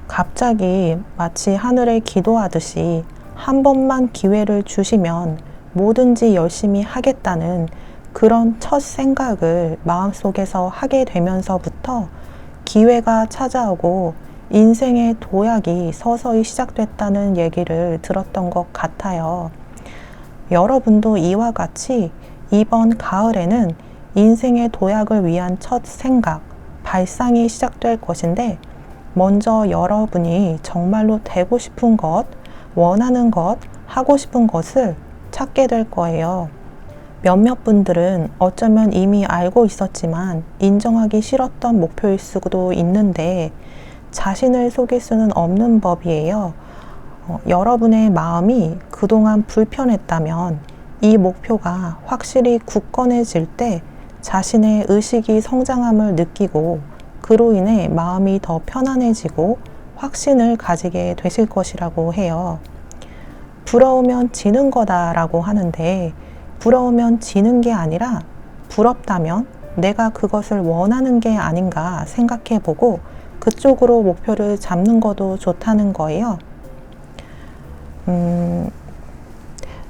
[SPEAKER 1] 갑자기 마치 하늘에 기도하듯이 한 번만 기회를 주시면 뭐든지 열심히 하겠다는 그런 첫 생각을 마음속에서 하게 되면서부터 기회가 찾아오고 인생의 도약이 서서히 시작됐다는 얘기를 들었던 것 같아요. 여러분도 이와 같이 이번 가을에는 인생의 도약을 위한 첫 생각, 발상이 시작될 것인데 먼저 여러분이 정말로 되고 싶은 것, 원하는 것, 하고 싶은 것을 찾게 될 거예요. 몇몇 분들은 어쩌면 이미 알고 있었지만 인정하기 싫었던 목표일 수도 있는데 자신을 속일 수는 없는 법이에요. 여러분의 마음이 그동안 불편했다면 이 목표가 확실히 굳건해질 때 자신의 의식이 성장함을 느끼고 그로 인해 마음이 더 편안해지고 확신을 가지게 되실 것이라고 해요. 부러우면 지는 거다라고 하는데 부러우면 지는 게 아니라 부럽다면 내가 그것을 원하는 게 아닌가 생각해 보고 그쪽으로 목표를 잡는 것도 좋다는 거예요.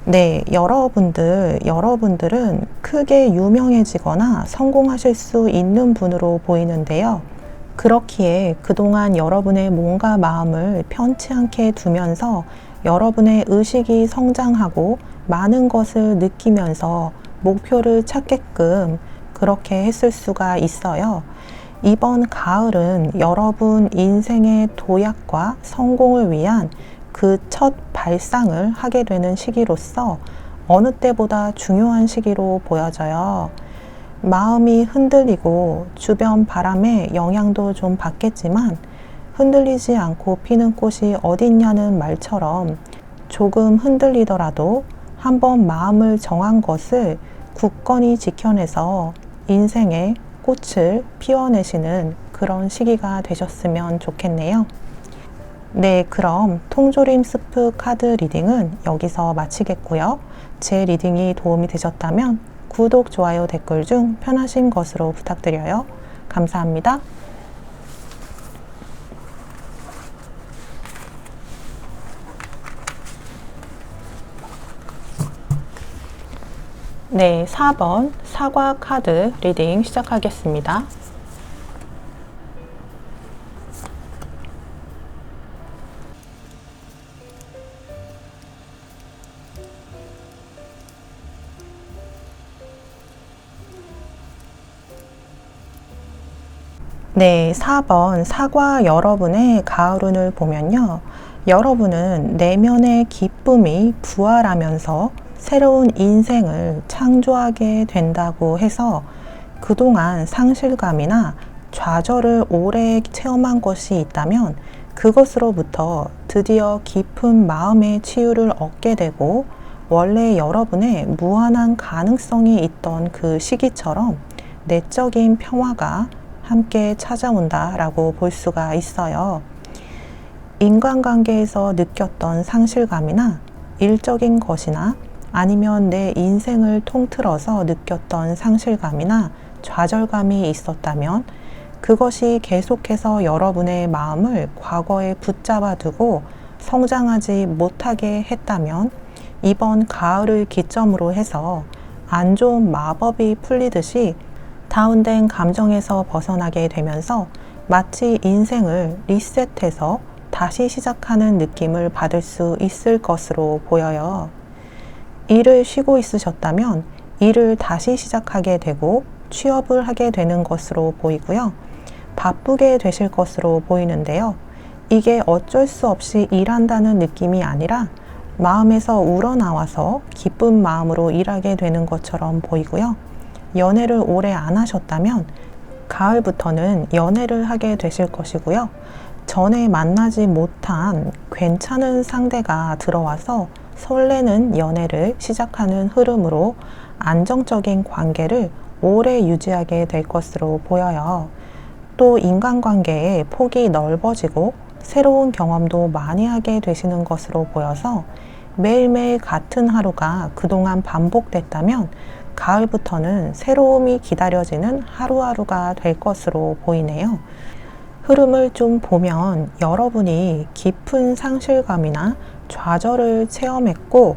[SPEAKER 1] 네, 여러분들은 크게 유명해지거나 성공하실 수 있는 분으로 보이는데요. 그렇기에 그동안 여러분의 몸과 마음을 편치 않게 두면서 여러분의 의식이 성장하고 많은 것을 느끼면서 목표를 찾게끔 그렇게 했을 수가 있어요. 이번 가을은 여러분 인생의 도약과 성공을 위한 그 첫 발상을 하게 되는 시기로서 어느 때보다 중요한 시기로 보여져요. 마음이 흔들리고 주변 바람의 영향도 좀 받겠지만 흔들리지 않고 피는 꽃이 어딨냐는 말처럼 조금 흔들리더라도 한번 마음을 정한 것을 굳건히 지켜내서 인생의 꽃을 피워내시는 그런 시기가 되셨으면 좋겠네요. 네, 그럼 통조림 스프 카드 리딩은 여기서 마치겠고요. 제 리딩이 도움이 되셨다면 구독, 좋아요, 댓글 중 편하신 것으로 부탁드려요. 감사합니다. 네, 4번 사과 카드 리딩 시작하겠습니다. 네, 4번 사과 여러분의 가을운을 보면요. 여러분은 내면의 기쁨이 부활하면서 새로운 인생을 창조하게 된다고 해서 그동안 상실감이나 좌절을 오래 체험한 것이 있다면 그것으로부터 드디어 깊은 마음의 치유를 얻게 되고 원래 여러분의 무한한 가능성이 있던 그 시기처럼 내적인 평화가 함께 찾아온다라고 볼 수가 있어요. 인간관계에서 느꼈던 상실감이나 일적인 것이나 아니면 내 인생을 통틀어서 느꼈던 상실감이나 좌절감이 있었다면 그것이 계속해서 여러분의 마음을 과거에 붙잡아 두고 성장하지 못하게 했다면 이번 가을을 기점으로 해서 안 좋은 마법이 풀리듯이 다운된 감정에서 벗어나게 되면서 마치 인생을 리셋해서 다시 시작하는 느낌을 받을 수 있을 것으로 보여요. 일을 쉬고 있으셨다면 일을 다시 시작하게 되고 취업을 하게 되는 것으로 보이고요. 바쁘게 되실 것으로 보이는데요. 이게 어쩔 수 없이 일한다는 느낌이 아니라 마음에서 우러나와서 기쁜 마음으로 일하게 되는 것처럼 보이고요. 연애를 오래 안 하셨다면 가을부터는 연애를 하게 되실 것이고요. 전에 만나지 못한 괜찮은 상대가 들어와서 설레는 연애를 시작하는 흐름으로 안정적인 관계를 오래 유지하게 될 것으로 보여요. 또 인간관계의 폭이 넓어지고 새로운 경험도 많이 하게 되시는 것으로 보여서 매일매일 같은 하루가 그동안 반복됐다면 가을부터는 새로움이 기다려지는 하루하루가 될 것으로 보이네요. 흐름을 좀 보면 여러분이 깊은 상실감이나 좌절을 체험했고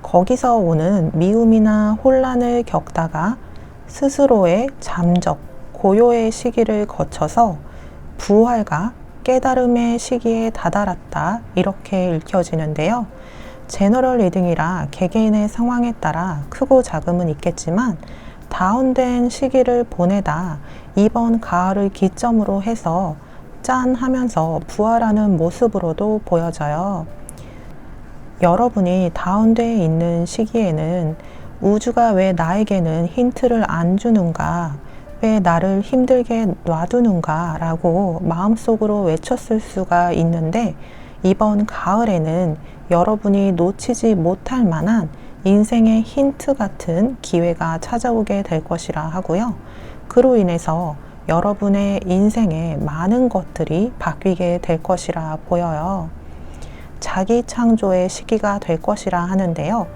[SPEAKER 1] 거기서 오는 미움이나 혼란을 겪다가 스스로의 잠적, 고요의 시기를 거쳐서 부활과 깨달음의 시기에 다다랐다 이렇게 읽혀지는데요. 제너럴 리딩이라 개개인의 상황에 따라 크고 작음은 있겠지만 다운된 시기를 보내다 이번 가을을 기점으로 해서 짠 하면서 부활하는 모습으로도 보여져요. 여러분이 다운되어 있는 시기에는 우주가 왜 나에게는 힌트를 안 주는가, 왜 나를 힘들게 놔두는가 라고 마음속으로 외쳤을 수가 있는데 이번 가을에는 여러분이 놓치지 못할 만한 인생의 힌트 같은 기회가 찾아오게 될 것이라 하고요. 그로 인해서 여러분의 인생에 많은 것들이 바뀌게 될 것이라 보여요. 자기 창조의 시기가 될 것이라 하는데요.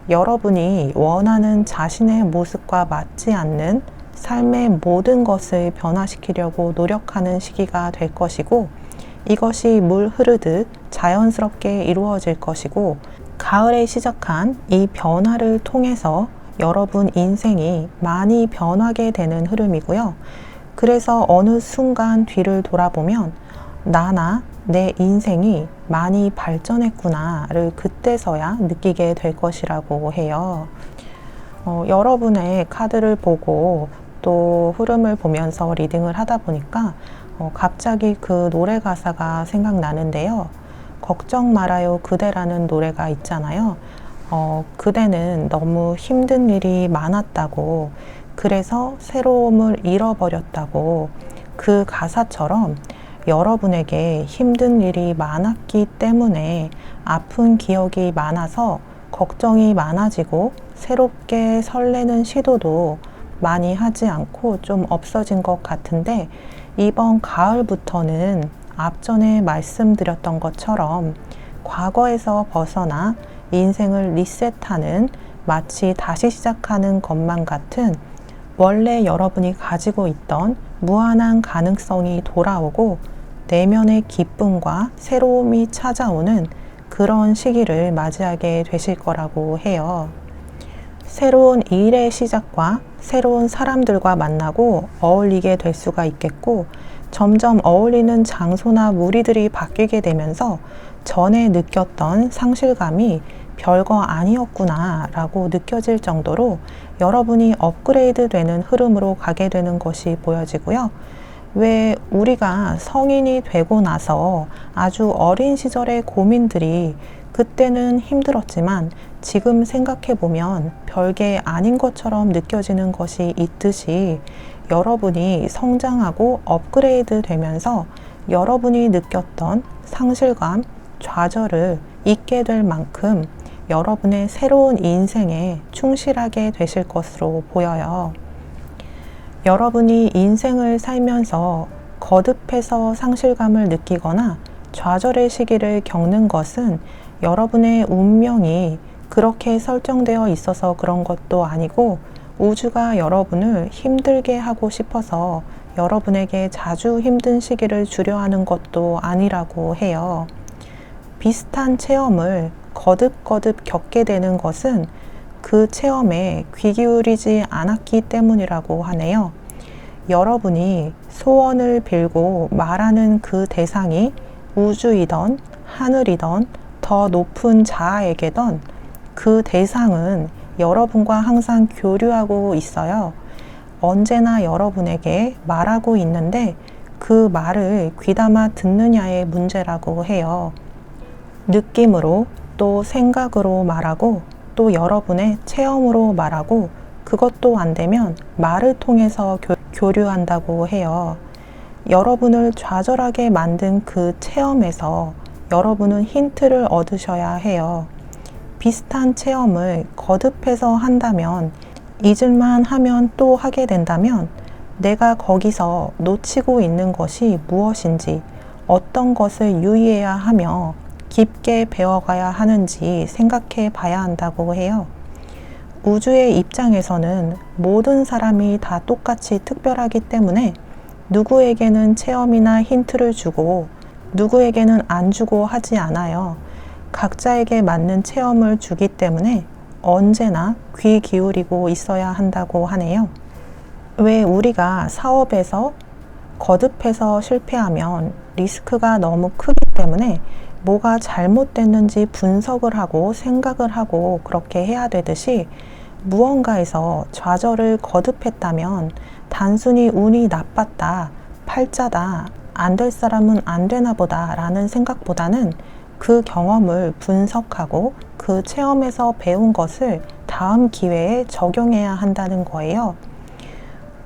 [SPEAKER 1] 여러분이 원하는 자신의 모습과 맞지 않는 삶의 모든 것을 변화시키려고 노력하는 시기가 될 것이고 이것이 물 흐르듯 자연스럽게 이루어질 것이고 가을에 시작한 이 변화를 통해서 여러분 인생이 많이 변하게 되는 흐름이고요. 그래서 어느 순간 뒤를 돌아보면 나나 내 인생이 많이 발전했구나를 그때서야 느끼게 될 것이라고 해요. 여러분의 카드를 보고 또 흐름을 보면서 리딩을 하다 보니까 갑자기 그 노래 가사가 생각나는데요. 걱정 말아요 그대라는 노래가 있잖아요. 그대는 너무 힘든 일이 많았다고, 그래서 새로움을 잃어버렸다고, 그 가사처럼 여러분에게 힘든 일이 많았기 때문에 아픈 기억이 많아서 걱정이 많아지고 새롭게 설레는 시도도 많이 하지 않고 좀 없어진 것 같은데 이번 가을부터는 앞전에 말씀드렸던 것처럼 과거에서 벗어나 인생을 리셋하는 마치 다시 시작하는 것만 같은 원래 여러분이 가지고 있던 무한한 가능성이 돌아오고 내면의 기쁨과 새로움이 찾아오는 그런 시기를 맞이하게 되실 거라고 해요. 새로운 일의 시작과 새로운 사람들과 만나고 어울리게 될 수가 있겠고 점점 어울리는 장소나 무리들이 바뀌게 되면서 전에 느꼈던 상실감이 별거 아니었구나 라고 느껴질 정도로 여러분이 업그레이드 되는 흐름으로 가게 되는 것이 보여지고요. 왜 우리가 성인이 되고 나서 아주 어린 시절의 고민들이 그때는 힘들었지만 지금 생각해보면 별게 아닌 것처럼 느껴지는 것이 있듯이 여러분이 성장하고 업그레이드 되면서 여러분이 느꼈던 상실감, 좌절을 잊게 될 만큼 여러분의 새로운 인생에 충실하게 되실 것으로 보여요. 여러분이 인생을 살면서 거듭해서 상실감을 느끼거나 좌절의 시기를 겪는 것은 여러분의 운명이 그렇게 설정되어 있어서 그런 것도 아니고 우주가 여러분을 힘들게 하고 싶어서 여러분에게 자주 힘든 시기를 주려 하는 것도 아니라고 해요. 비슷한 체험을 거듭거듭 겪게 되는 것은 그 체험에 귀 기울이지 않았기 때문이라고 하네요. 여러분이 소원을 빌고 말하는 그 대상이 우주이던 하늘이던 더 높은 자아에게던 그 대상은 여러분과 항상 교류하고 있어요. 언제나 여러분에게 말하고 있는데 그 말을 귀담아 듣느냐의 문제라고 해요. 느낌으로 또 생각으로 말하고 또 여러분의 체험으로 말하고 그것도 안 되면 말을 통해서 교류한다고 해요. 여러분을 좌절하게 만든 그 체험에서 여러분은 힌트를 얻으셔야 해요. 비슷한 체험을 거듭해서 한다면 잊을만 하면 또 하게 된다면 내가 거기서 놓치고 있는 것이 무엇인지, 어떤 것을 유의해야 하며 깊게 배워가야 하는지 생각해 봐야 한다고 해요. 우주의 입장에서는 모든 사람이 다 똑같이 특별하기 때문에 누구에게는 체험이나 힌트를 주고 누구에게는 안 주고 하지 않아요. 각자에게 맞는 체험을 주기 때문에 언제나 귀 기울이고 있어야 한다고 하네요. 왜 우리가 사업에서 거듭해서 실패하면 리스크가 너무 크기 때문에 뭐가 잘못됐는지 분석을 하고 생각을 하고 그렇게 해야 되듯이, 무언가에서 좌절을 거듭했다면 단순히 운이 나빴다, 팔자다, 안 될 사람은 안 되나 보다 라는 생각보다는 그 경험을 분석하고 그 체험에서 배운 것을 다음 기회에 적용해야 한다는 거예요.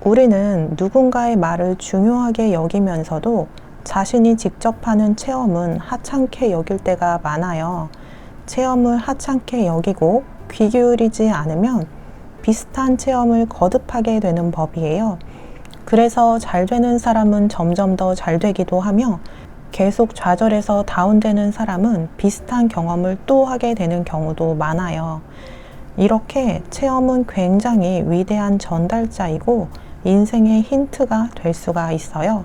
[SPEAKER 1] 우리는 누군가의 말을 중요하게 여기면서도 자신이 직접 하는 체험은 하찮게 여길 때가 많아요. 체험을 하찮게 여기고 귀 기울이지 않으면 비슷한 체험을 거듭하게 되는 법이에요. 그래서 잘 되는 사람은 점점 더 잘 되기도 하며, 계속 좌절해서 다운되는 사람은 비슷한 경험을 또 하게 되는 경우도 많아요. 이렇게 체험은 굉장히 위대한 전달자이고 인생의 힌트가 될 수가 있어요.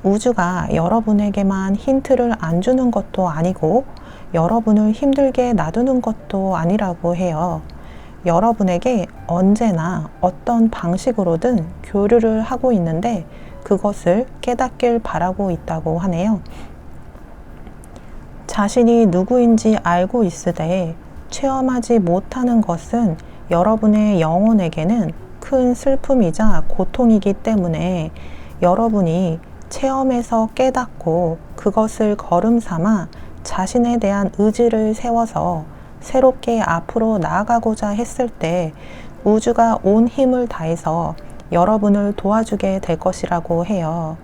[SPEAKER 1] 우주가 여러분에게만 힌트를 안 주는 것도 아니고 여러분을 힘들게 놔두는 것도 아니라고 해요. 여러분에게 언제나 어떤 방식으로든 교류를 하고 있는데 그것을 깨닫길 바라고 있다고 하네요. 자신이 누구인지 알고 있으되 체험하지 못하는 것은 여러분의 영혼에게는 큰 슬픔이자 고통이기 때문에 여러분이 체험에서 깨닫고 그것을 걸음 삼아 자신에 대한 의지를 세워서 새롭게 앞으로 나아가고자 했을 때 우주가 온 힘을 다해서 여러분을 도와주게 될 것이라고 해요.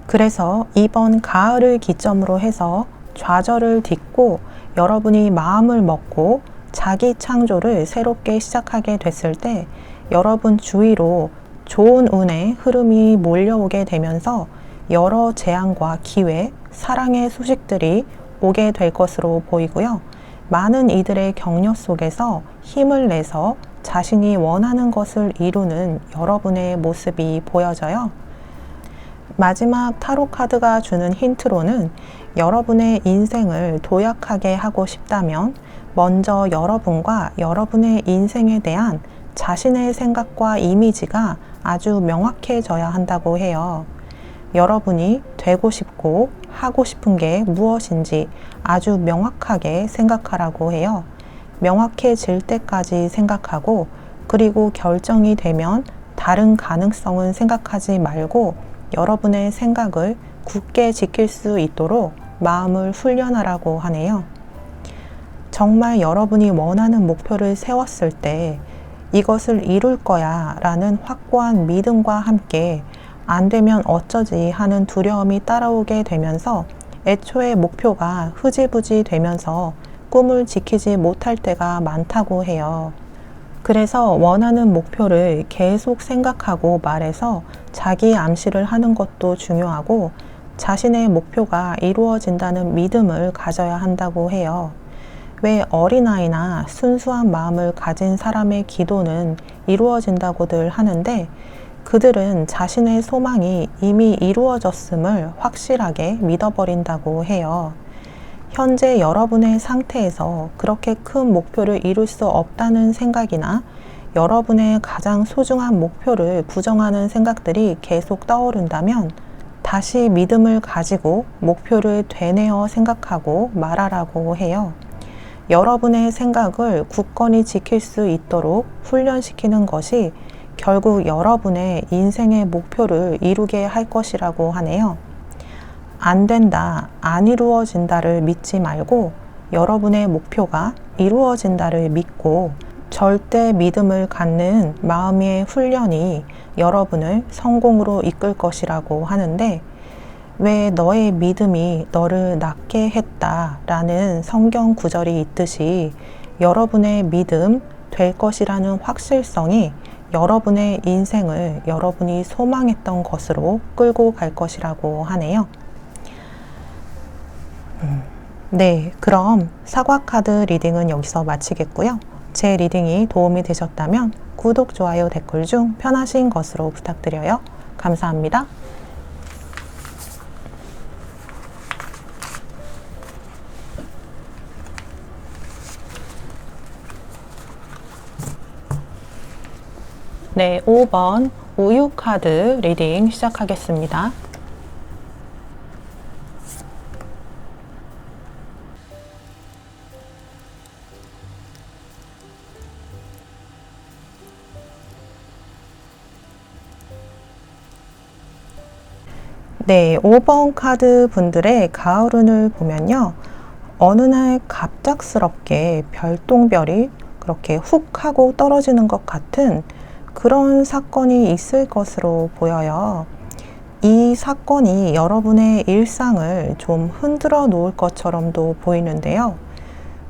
[SPEAKER 1] 그래서 이번 가을을 기점으로 해서 좌절을 딛고 여러분이 마음을 먹고 자기 창조를 새롭게 시작하게 됐을 때 여러분 주위로 좋은 운의 흐름이 몰려오게 되면서 여러 재앙과 기회, 사랑의 소식들이 오게 될 것으로 보이고요. 많은 이들의 격려 속에서 힘을 내서 자신이 원하는 것을 이루는 여러분의 모습이 보여져요. 마지막 타로 카드가 주는 힌트로는, 여러분의 인생을 도약하게 하고 싶다면 먼저 여러분과 여러분의 인생에 대한 자신의 생각과 이미지가 아주 명확해져야 한다고 해요. 여러분이 되고 싶고 하고 싶은 게 무엇인지 아주 명확하게 생각하라고 해요. 명확해질 때까지 생각하고, 그리고 결정이 되면 다른 가능성은 생각하지 말고 여러분의 생각을 굳게 지킬 수 있도록 마음을 훈련하라고 하네요. 정말 여러분이 원하는 목표를 세웠을 때 이것을 이룰 거야 라는 확고한 믿음과 함께 안 되면 어쩌지 하는 두려움이 따라오게 되면서 애초에 목표가 흐지부지 되면서 꿈을 지키지 못할 때가 많다고 해요. 그래서 원하는 목표를 계속 생각하고 말해서 자기 암시를 하는 것도 중요하고, 자신의 목표가 이루어진다는 믿음을 가져야 한다고 해요. 왜 어린아이나 순수한 마음을 가진 사람의 기도는 이루어진다고들 하는데, 그들은 자신의 소망이 이미 이루어졌음을 확실하게 믿어버린다고 해요. 현재 여러분의 상태에서 그렇게 큰 목표를 이룰 수 없다는 생각이나 여러분의 가장 소중한 목표를 부정하는 생각들이 계속 떠오른다면 다시 믿음을 가지고 목표를 되뇌어 생각하고 말하라고 해요. 여러분의 생각을 굳건히 지킬 수 있도록 훈련시키는 것이 결국 여러분의 인생의 목표를 이루게 할 것이라고 하네요. 안 된다, 안 이루어진다를 믿지 말고 여러분의 목표가 이루어진다를 믿고 절대 믿음을 갖는 마음의 훈련이 여러분을 성공으로 이끌 것이라고 하는데, 왜 너의 믿음이 너를 낫게 했다 라는 성경 구절이 있듯이 여러분의 믿음, 될 것이라는 확실성이 여러분의 인생을 여러분이 소망했던 것으로 끌고 갈 것이라고 하네요. 네, 그럼 사과카드 리딩은 여기서 마치겠고요. 제 리딩이 도움이 되셨다면 구독, 좋아요, 댓글 중 편하신 것으로 부탁드려요. 감사합니다. 네, 5번 우유 카드 리딩 시작하겠습니다. 네, 5번 카드 분들의 가을운을 보면요. 어느 날 갑작스럽게 별똥별이 그렇게 훅 하고 떨어지는 것 같은 그런 사건이 있을 것으로 보여요. 이 사건이 여러분의 일상을 좀 흔들어 놓을 것처럼도 보이는데요.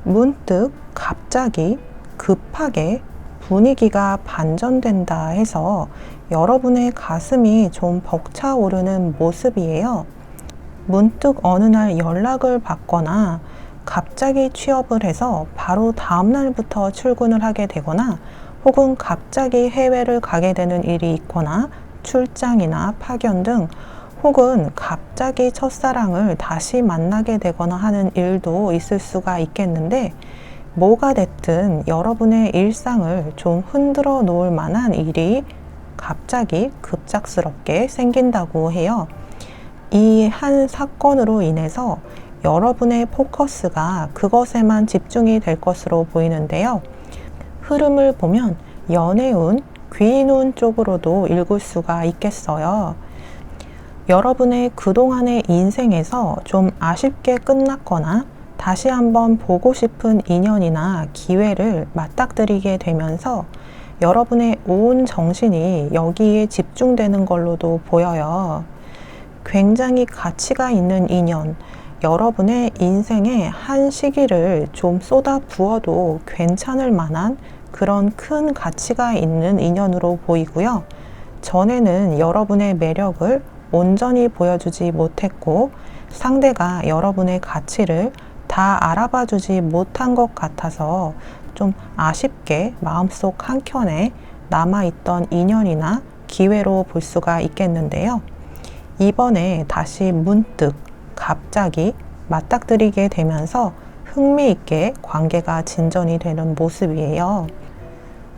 [SPEAKER 1] 문득 갑자기 급하게 분위기가 반전된다 해서 여러분의 가슴이 좀 벅차오르는 모습이에요. 문득 어느 날 연락을 받거나 갑자기 취업을 해서 바로 다음 날부터 출근을 하게 되거나 혹은 갑자기 해외를 가게 되는 일이 있거나 출장이나 파견 등 혹은 갑자기 첫사랑을 다시 만나게 되거나 하는 일도 있을 수가 있겠는데 뭐가 됐든 여러분의 일상을 좀 흔들어 놓을 만한 일이 갑자기 급작스럽게 생긴다고 해요. 이 한 사건으로 인해서 여러분의 포커스가 그것에만 집중이 될 것으로 보이는데요. 흐름을 보면 연애운, 귀인운 쪽으로도 읽을 수가 있겠어요. 여러분의 그동안의 인생에서 좀 아쉽게 끝났거나 다시 한번 보고 싶은 인연이나 기회를 맞닥뜨리게 되면서 여러분의 온 정신이 여기에 집중되는 걸로도 보여요. 굉장히 가치가 있는 인연, 여러분의 인생의 한 시기를 좀 쏟아 부어도 괜찮을 만한 그런 큰 가치가 있는 인연으로 보이고요. 전에는 여러분의 매력을 온전히 보여주지 못했고 상대가 여러분의 가치를 다 알아봐 주지 못한 것 같아서 좀 아쉽게 마음속 한켠에 남아있던 인연이나 기회로 볼 수가 있겠는데요. 이번에 다시 문득 갑자기 맞닥뜨리게 되면서 흥미있게 관계가 진전이 되는 모습이에요.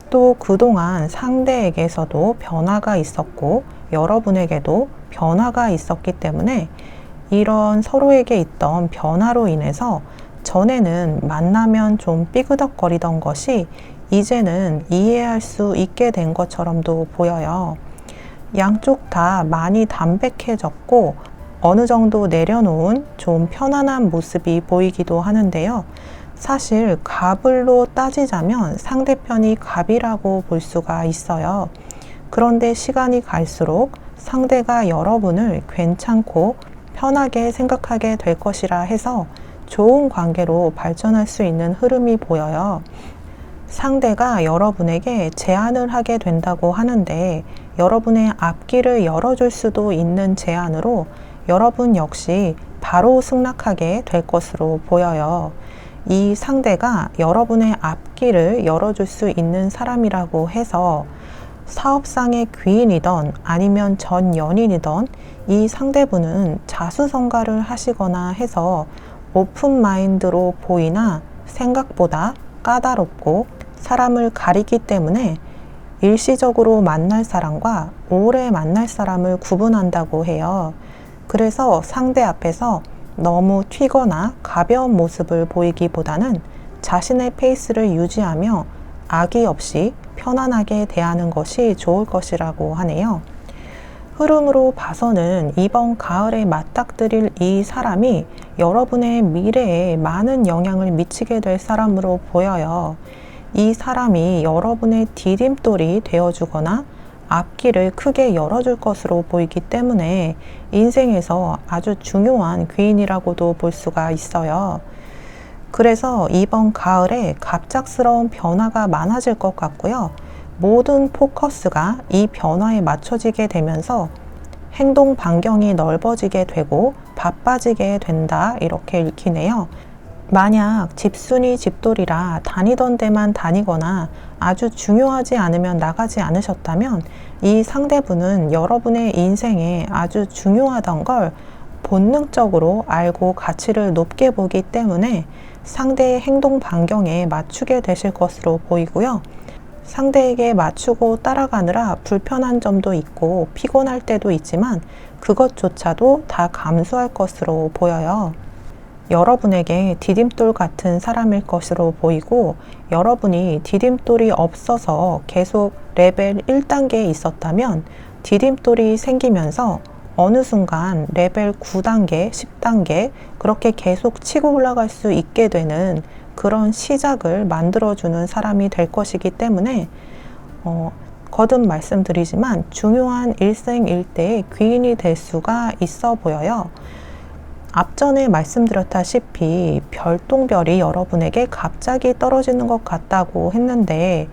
[SPEAKER 1] 또 그동안 상대에게서도 변화가 있었고 여러분에게도 변화가 있었기 때문에 이런 서로에게 있던 변화로 인해서 전에는 만나면 좀 삐그덕거리던 것이 이제는 이해할 수 있게 된 것처럼도 보여요. 양쪽 다 많이 담백해졌고 어느 정도 내려놓은 좀 편안한 모습이 보이기도 하는데요. 사실 갑을로 따지자면 상대편이 갑이라고 볼 수가 있어요. 그런데 시간이 갈수록 상대가 여러분을 괜찮고 편하게 생각하게 될 것이라 해서 좋은 관계로 발전할 수 있는 흐름이 보여요. 상대가 여러분에게 제안을 하게 된다고 하는데 여러분의 앞길을 열어줄 수도 있는 제안으로 여러분 역시 바로 승낙하게 될 것으로 보여요. 이 상대가 여러분의 앞길을 열어줄 수 있는 사람이라고 해서 사업상의 귀인이던 아니면 전 연인이던 이 상대분은 자수성가를 하시거나 해서 오픈 마인드로 보이나 생각보다 까다롭고 사람을 가리기 때문에 일시적으로 만날 사람과 오래 만날 사람을 구분한다고 해요. 그래서 상대 앞에서 너무 튀거나 가벼운 모습을 보이기보다는 자신의 페이스를 유지하며 악의 없이 편안하게 대하는 것이 좋을 것이라고 하네요. 흐름으로 봐서는 이번 가을에 맞닥뜨릴 이 사람이 여러분의 미래에 많은 영향을 미치게 될 사람으로 보여요. 이 사람이 여러분의 디딤돌이 되어주거나 앞길을 크게 열어줄 것으로 보이기 때문에 인생에서 아주 중요한 귀인이라고도 볼 수가 있어요. 그래서 이번 가을에 갑작스러운 변화가 많아질 것 같고요. 모든 포커스가 이 변화에 맞춰지게 되면서 행동 반경이 넓어지게 되고 바빠지게 된다, 이렇게 읽히네요. 만약 집순이 집돌이라 다니던 데만 다니거나 아주 중요하지 않으면 나가지 않으셨다면 이 상대분은 여러분의 인생에 아주 중요하던 걸 본능적으로 알고 가치를 높게 보기 때문에 상대의 행동 반경에 맞추게 되실 것으로 보이고요. 상대에게 맞추고 따라가느라 불편한 점도 있고 피곤할 때도 있지만 그것조차도 다 감수할 것으로 보여요. 여러분에게 디딤돌 같은 사람일 것으로 보이고, 여러분이 디딤돌이 없어서 계속 레벨 1단계에 있었다면 디딤돌이 생기면서 어느 순간 레벨 9단계, 10단계 그렇게 계속 치고 올라갈 수 있게 되는 그런 시작을 만들어주는 사람이 될 것이기 때문에 거듭 말씀드리지만 중요한 일생일대의 귀인이 될 수가 있어 보여요. 앞전에 말씀드렸다시피 별똥별이 여러분에게 갑자기 떨어지는 것 같다고 했는데,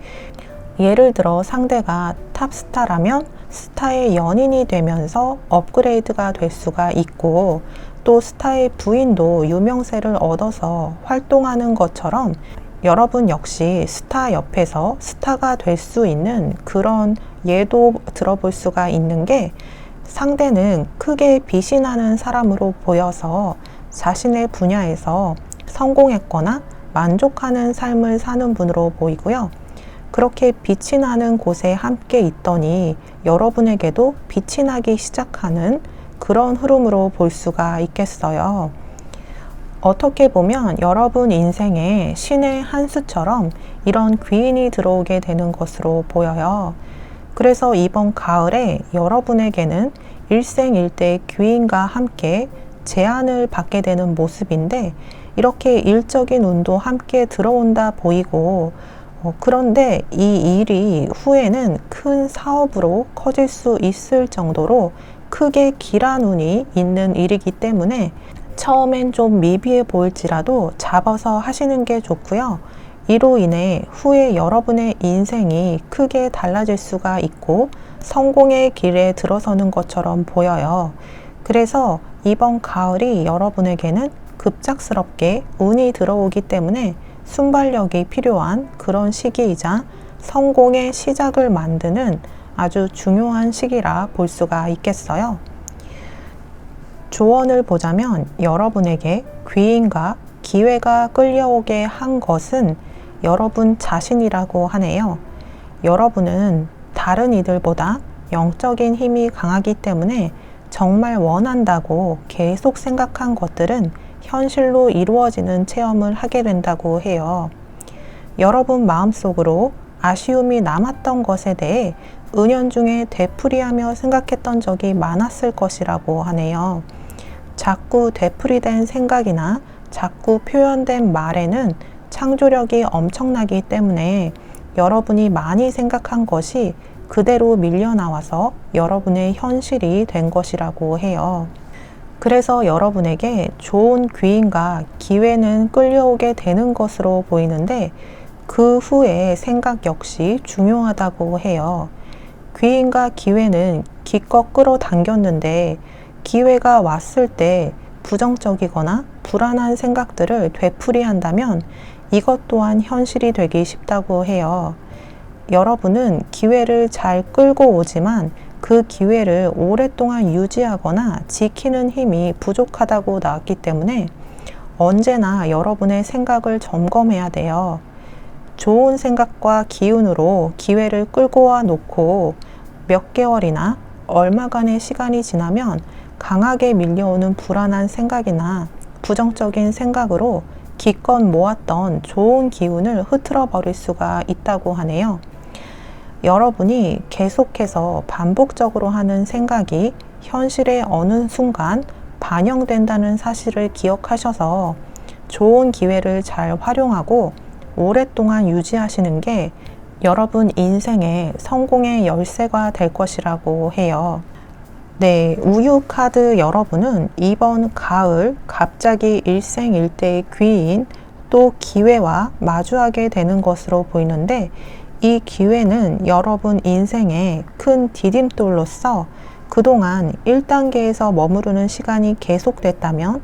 [SPEAKER 1] 예를 들어 상대가 탑스타라면 스타의 연인이 되면서 업그레이드가 될 수가 있고, 또 스타의 부인도 유명세를 얻어서 활동하는 것처럼 여러분 역시 스타 옆에서 스타가 될 수 있는 그런 예도 들어볼 수가 있는 게, 상대는 크게 빛이 나는 사람으로 보여서 자신의 분야에서 성공했거나 만족하는 삶을 사는 분으로 보이고요. 그렇게 빛이 나는 곳에 함께 있더니 여러분에게도 빛이 나기 시작하는 그런 흐름으로 볼 수가 있겠어요. 어떻게 보면 여러분 인생에 신의 한 수처럼 이런 귀인이 들어오게 되는 것으로 보여요. 그래서 이번 가을에 여러분에게는 일생일대 귀인과 함께 제안을 받게 되는 모습인데, 이렇게 일적인 운도 함께 들어온다 보이고, 그런데 이 일이 후에는 큰 사업으로 커질 수 있을 정도로 크게 길한 운이 있는 일이기 때문에 처음엔 좀 미비해 보일지라도 잡아서 하시는 게 좋고요. 이로 인해 후에 여러분의 인생이 크게 달라질 수가 있고 성공의 길에 들어서는 것처럼 보여요. 그래서 이번 가을이 여러분에게는 급작스럽게 운이 들어오기 때문에 순발력이 필요한 그런 시기이자 성공의 시작을 만드는 아주 중요한 시기라 볼 수가 있겠어요. 조언을 보자면 여러분에게 귀인과 기회가 끌려오게 한 것은 여러분 자신이라고 하네요. 여러분은 다른 이들보다 영적인 힘이 강하기 때문에 정말 원한다고 계속 생각한 것들은 현실로 이루어지는 체험을 하게 된다고 해요. 여러분 마음속으로 아쉬움이 남았던 것에 대해 은연중에 되풀이하며 생각했던 적이 많았을 것이라고 하네요. 자꾸 되풀이된 생각이나 자꾸 표현된 말에는 창조력이 엄청나기 때문에 여러분이 많이 생각한 것이 그대로 밀려나와서 여러분의 현실이 된 것이라고 해요. 그래서 여러분에게 좋은 귀인과 기회는 끌려오게 되는 것으로 보이는데, 그 후에 생각 역시 중요하다고 해요. 귀인과 기회는 기껏 끌어당겼는데 기회가 왔을 때 부정적이거나 불안한 생각들을 되풀이한다면 이것 또한 현실이 되기 쉽다고 해요. 여러분은 기회를 잘 끌고 오지만 그 기회를 오랫동안 유지하거나 지키는 힘이 부족하다고 나왔기 때문에 언제나 여러분의 생각을 점검해야 돼요. 좋은 생각과 기운으로 기회를 끌고 와 놓고 몇 개월이나 얼마간의 시간이 지나면 강하게 밀려오는 불안한 생각이나 부정적인 생각으로 기껏 모았던 좋은 기운을 흐트러 버릴 수가 있다고 하네요. 여러분이 계속해서 반복적으로 하는 생각이 현실의 어느 순간 반영된다는 사실을 기억하셔서 좋은 기회를 잘 활용하고 오랫동안 유지하시는 게 여러분 인생의 성공의 열쇠가 될 것이라고 해요. 네, 우유 카드 여러분은 이번 가을 갑자기 일생일대의 귀인 또 기회와 마주하게 되는 것으로 보이는데, 이 기회는 여러분 인생의 큰 디딤돌로서 그동안 1단계에서 머무르는 시간이 계속됐다면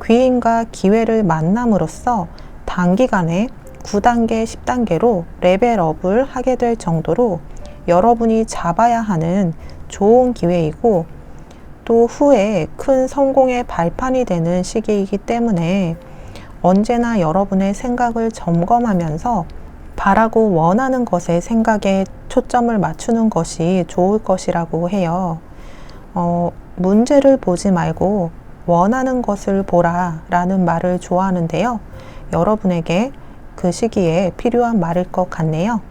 [SPEAKER 1] 귀인과 기회를 만남으로써 단기간에 9단계, 10단계로 레벨업을 하게 될 정도로 여러분이 잡아야 하는 좋은 기회이고 또 후에 큰 성공의 발판이 되는 시기이기 때문에 언제나 여러분의 생각을 점검하면서 바라고 원하는 것에 생각에 초점을 맞추는 것이 좋을 것이라고 해요. 문제를 보지 말고 원하는 것을 보라 라는 말을 좋아하는데요. 여러분에게 그 시기에 필요한 말일 것 같네요.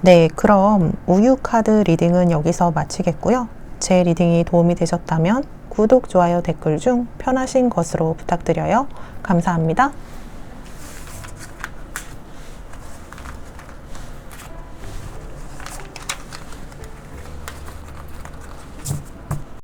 [SPEAKER 1] 네, 그럼 우유 카드 리딩은 여기서 마치겠고요. 제 리딩이 도움이 되셨다면 구독, 좋아요, 댓글 중 편하신 것으로 부탁드려요. 감사합니다.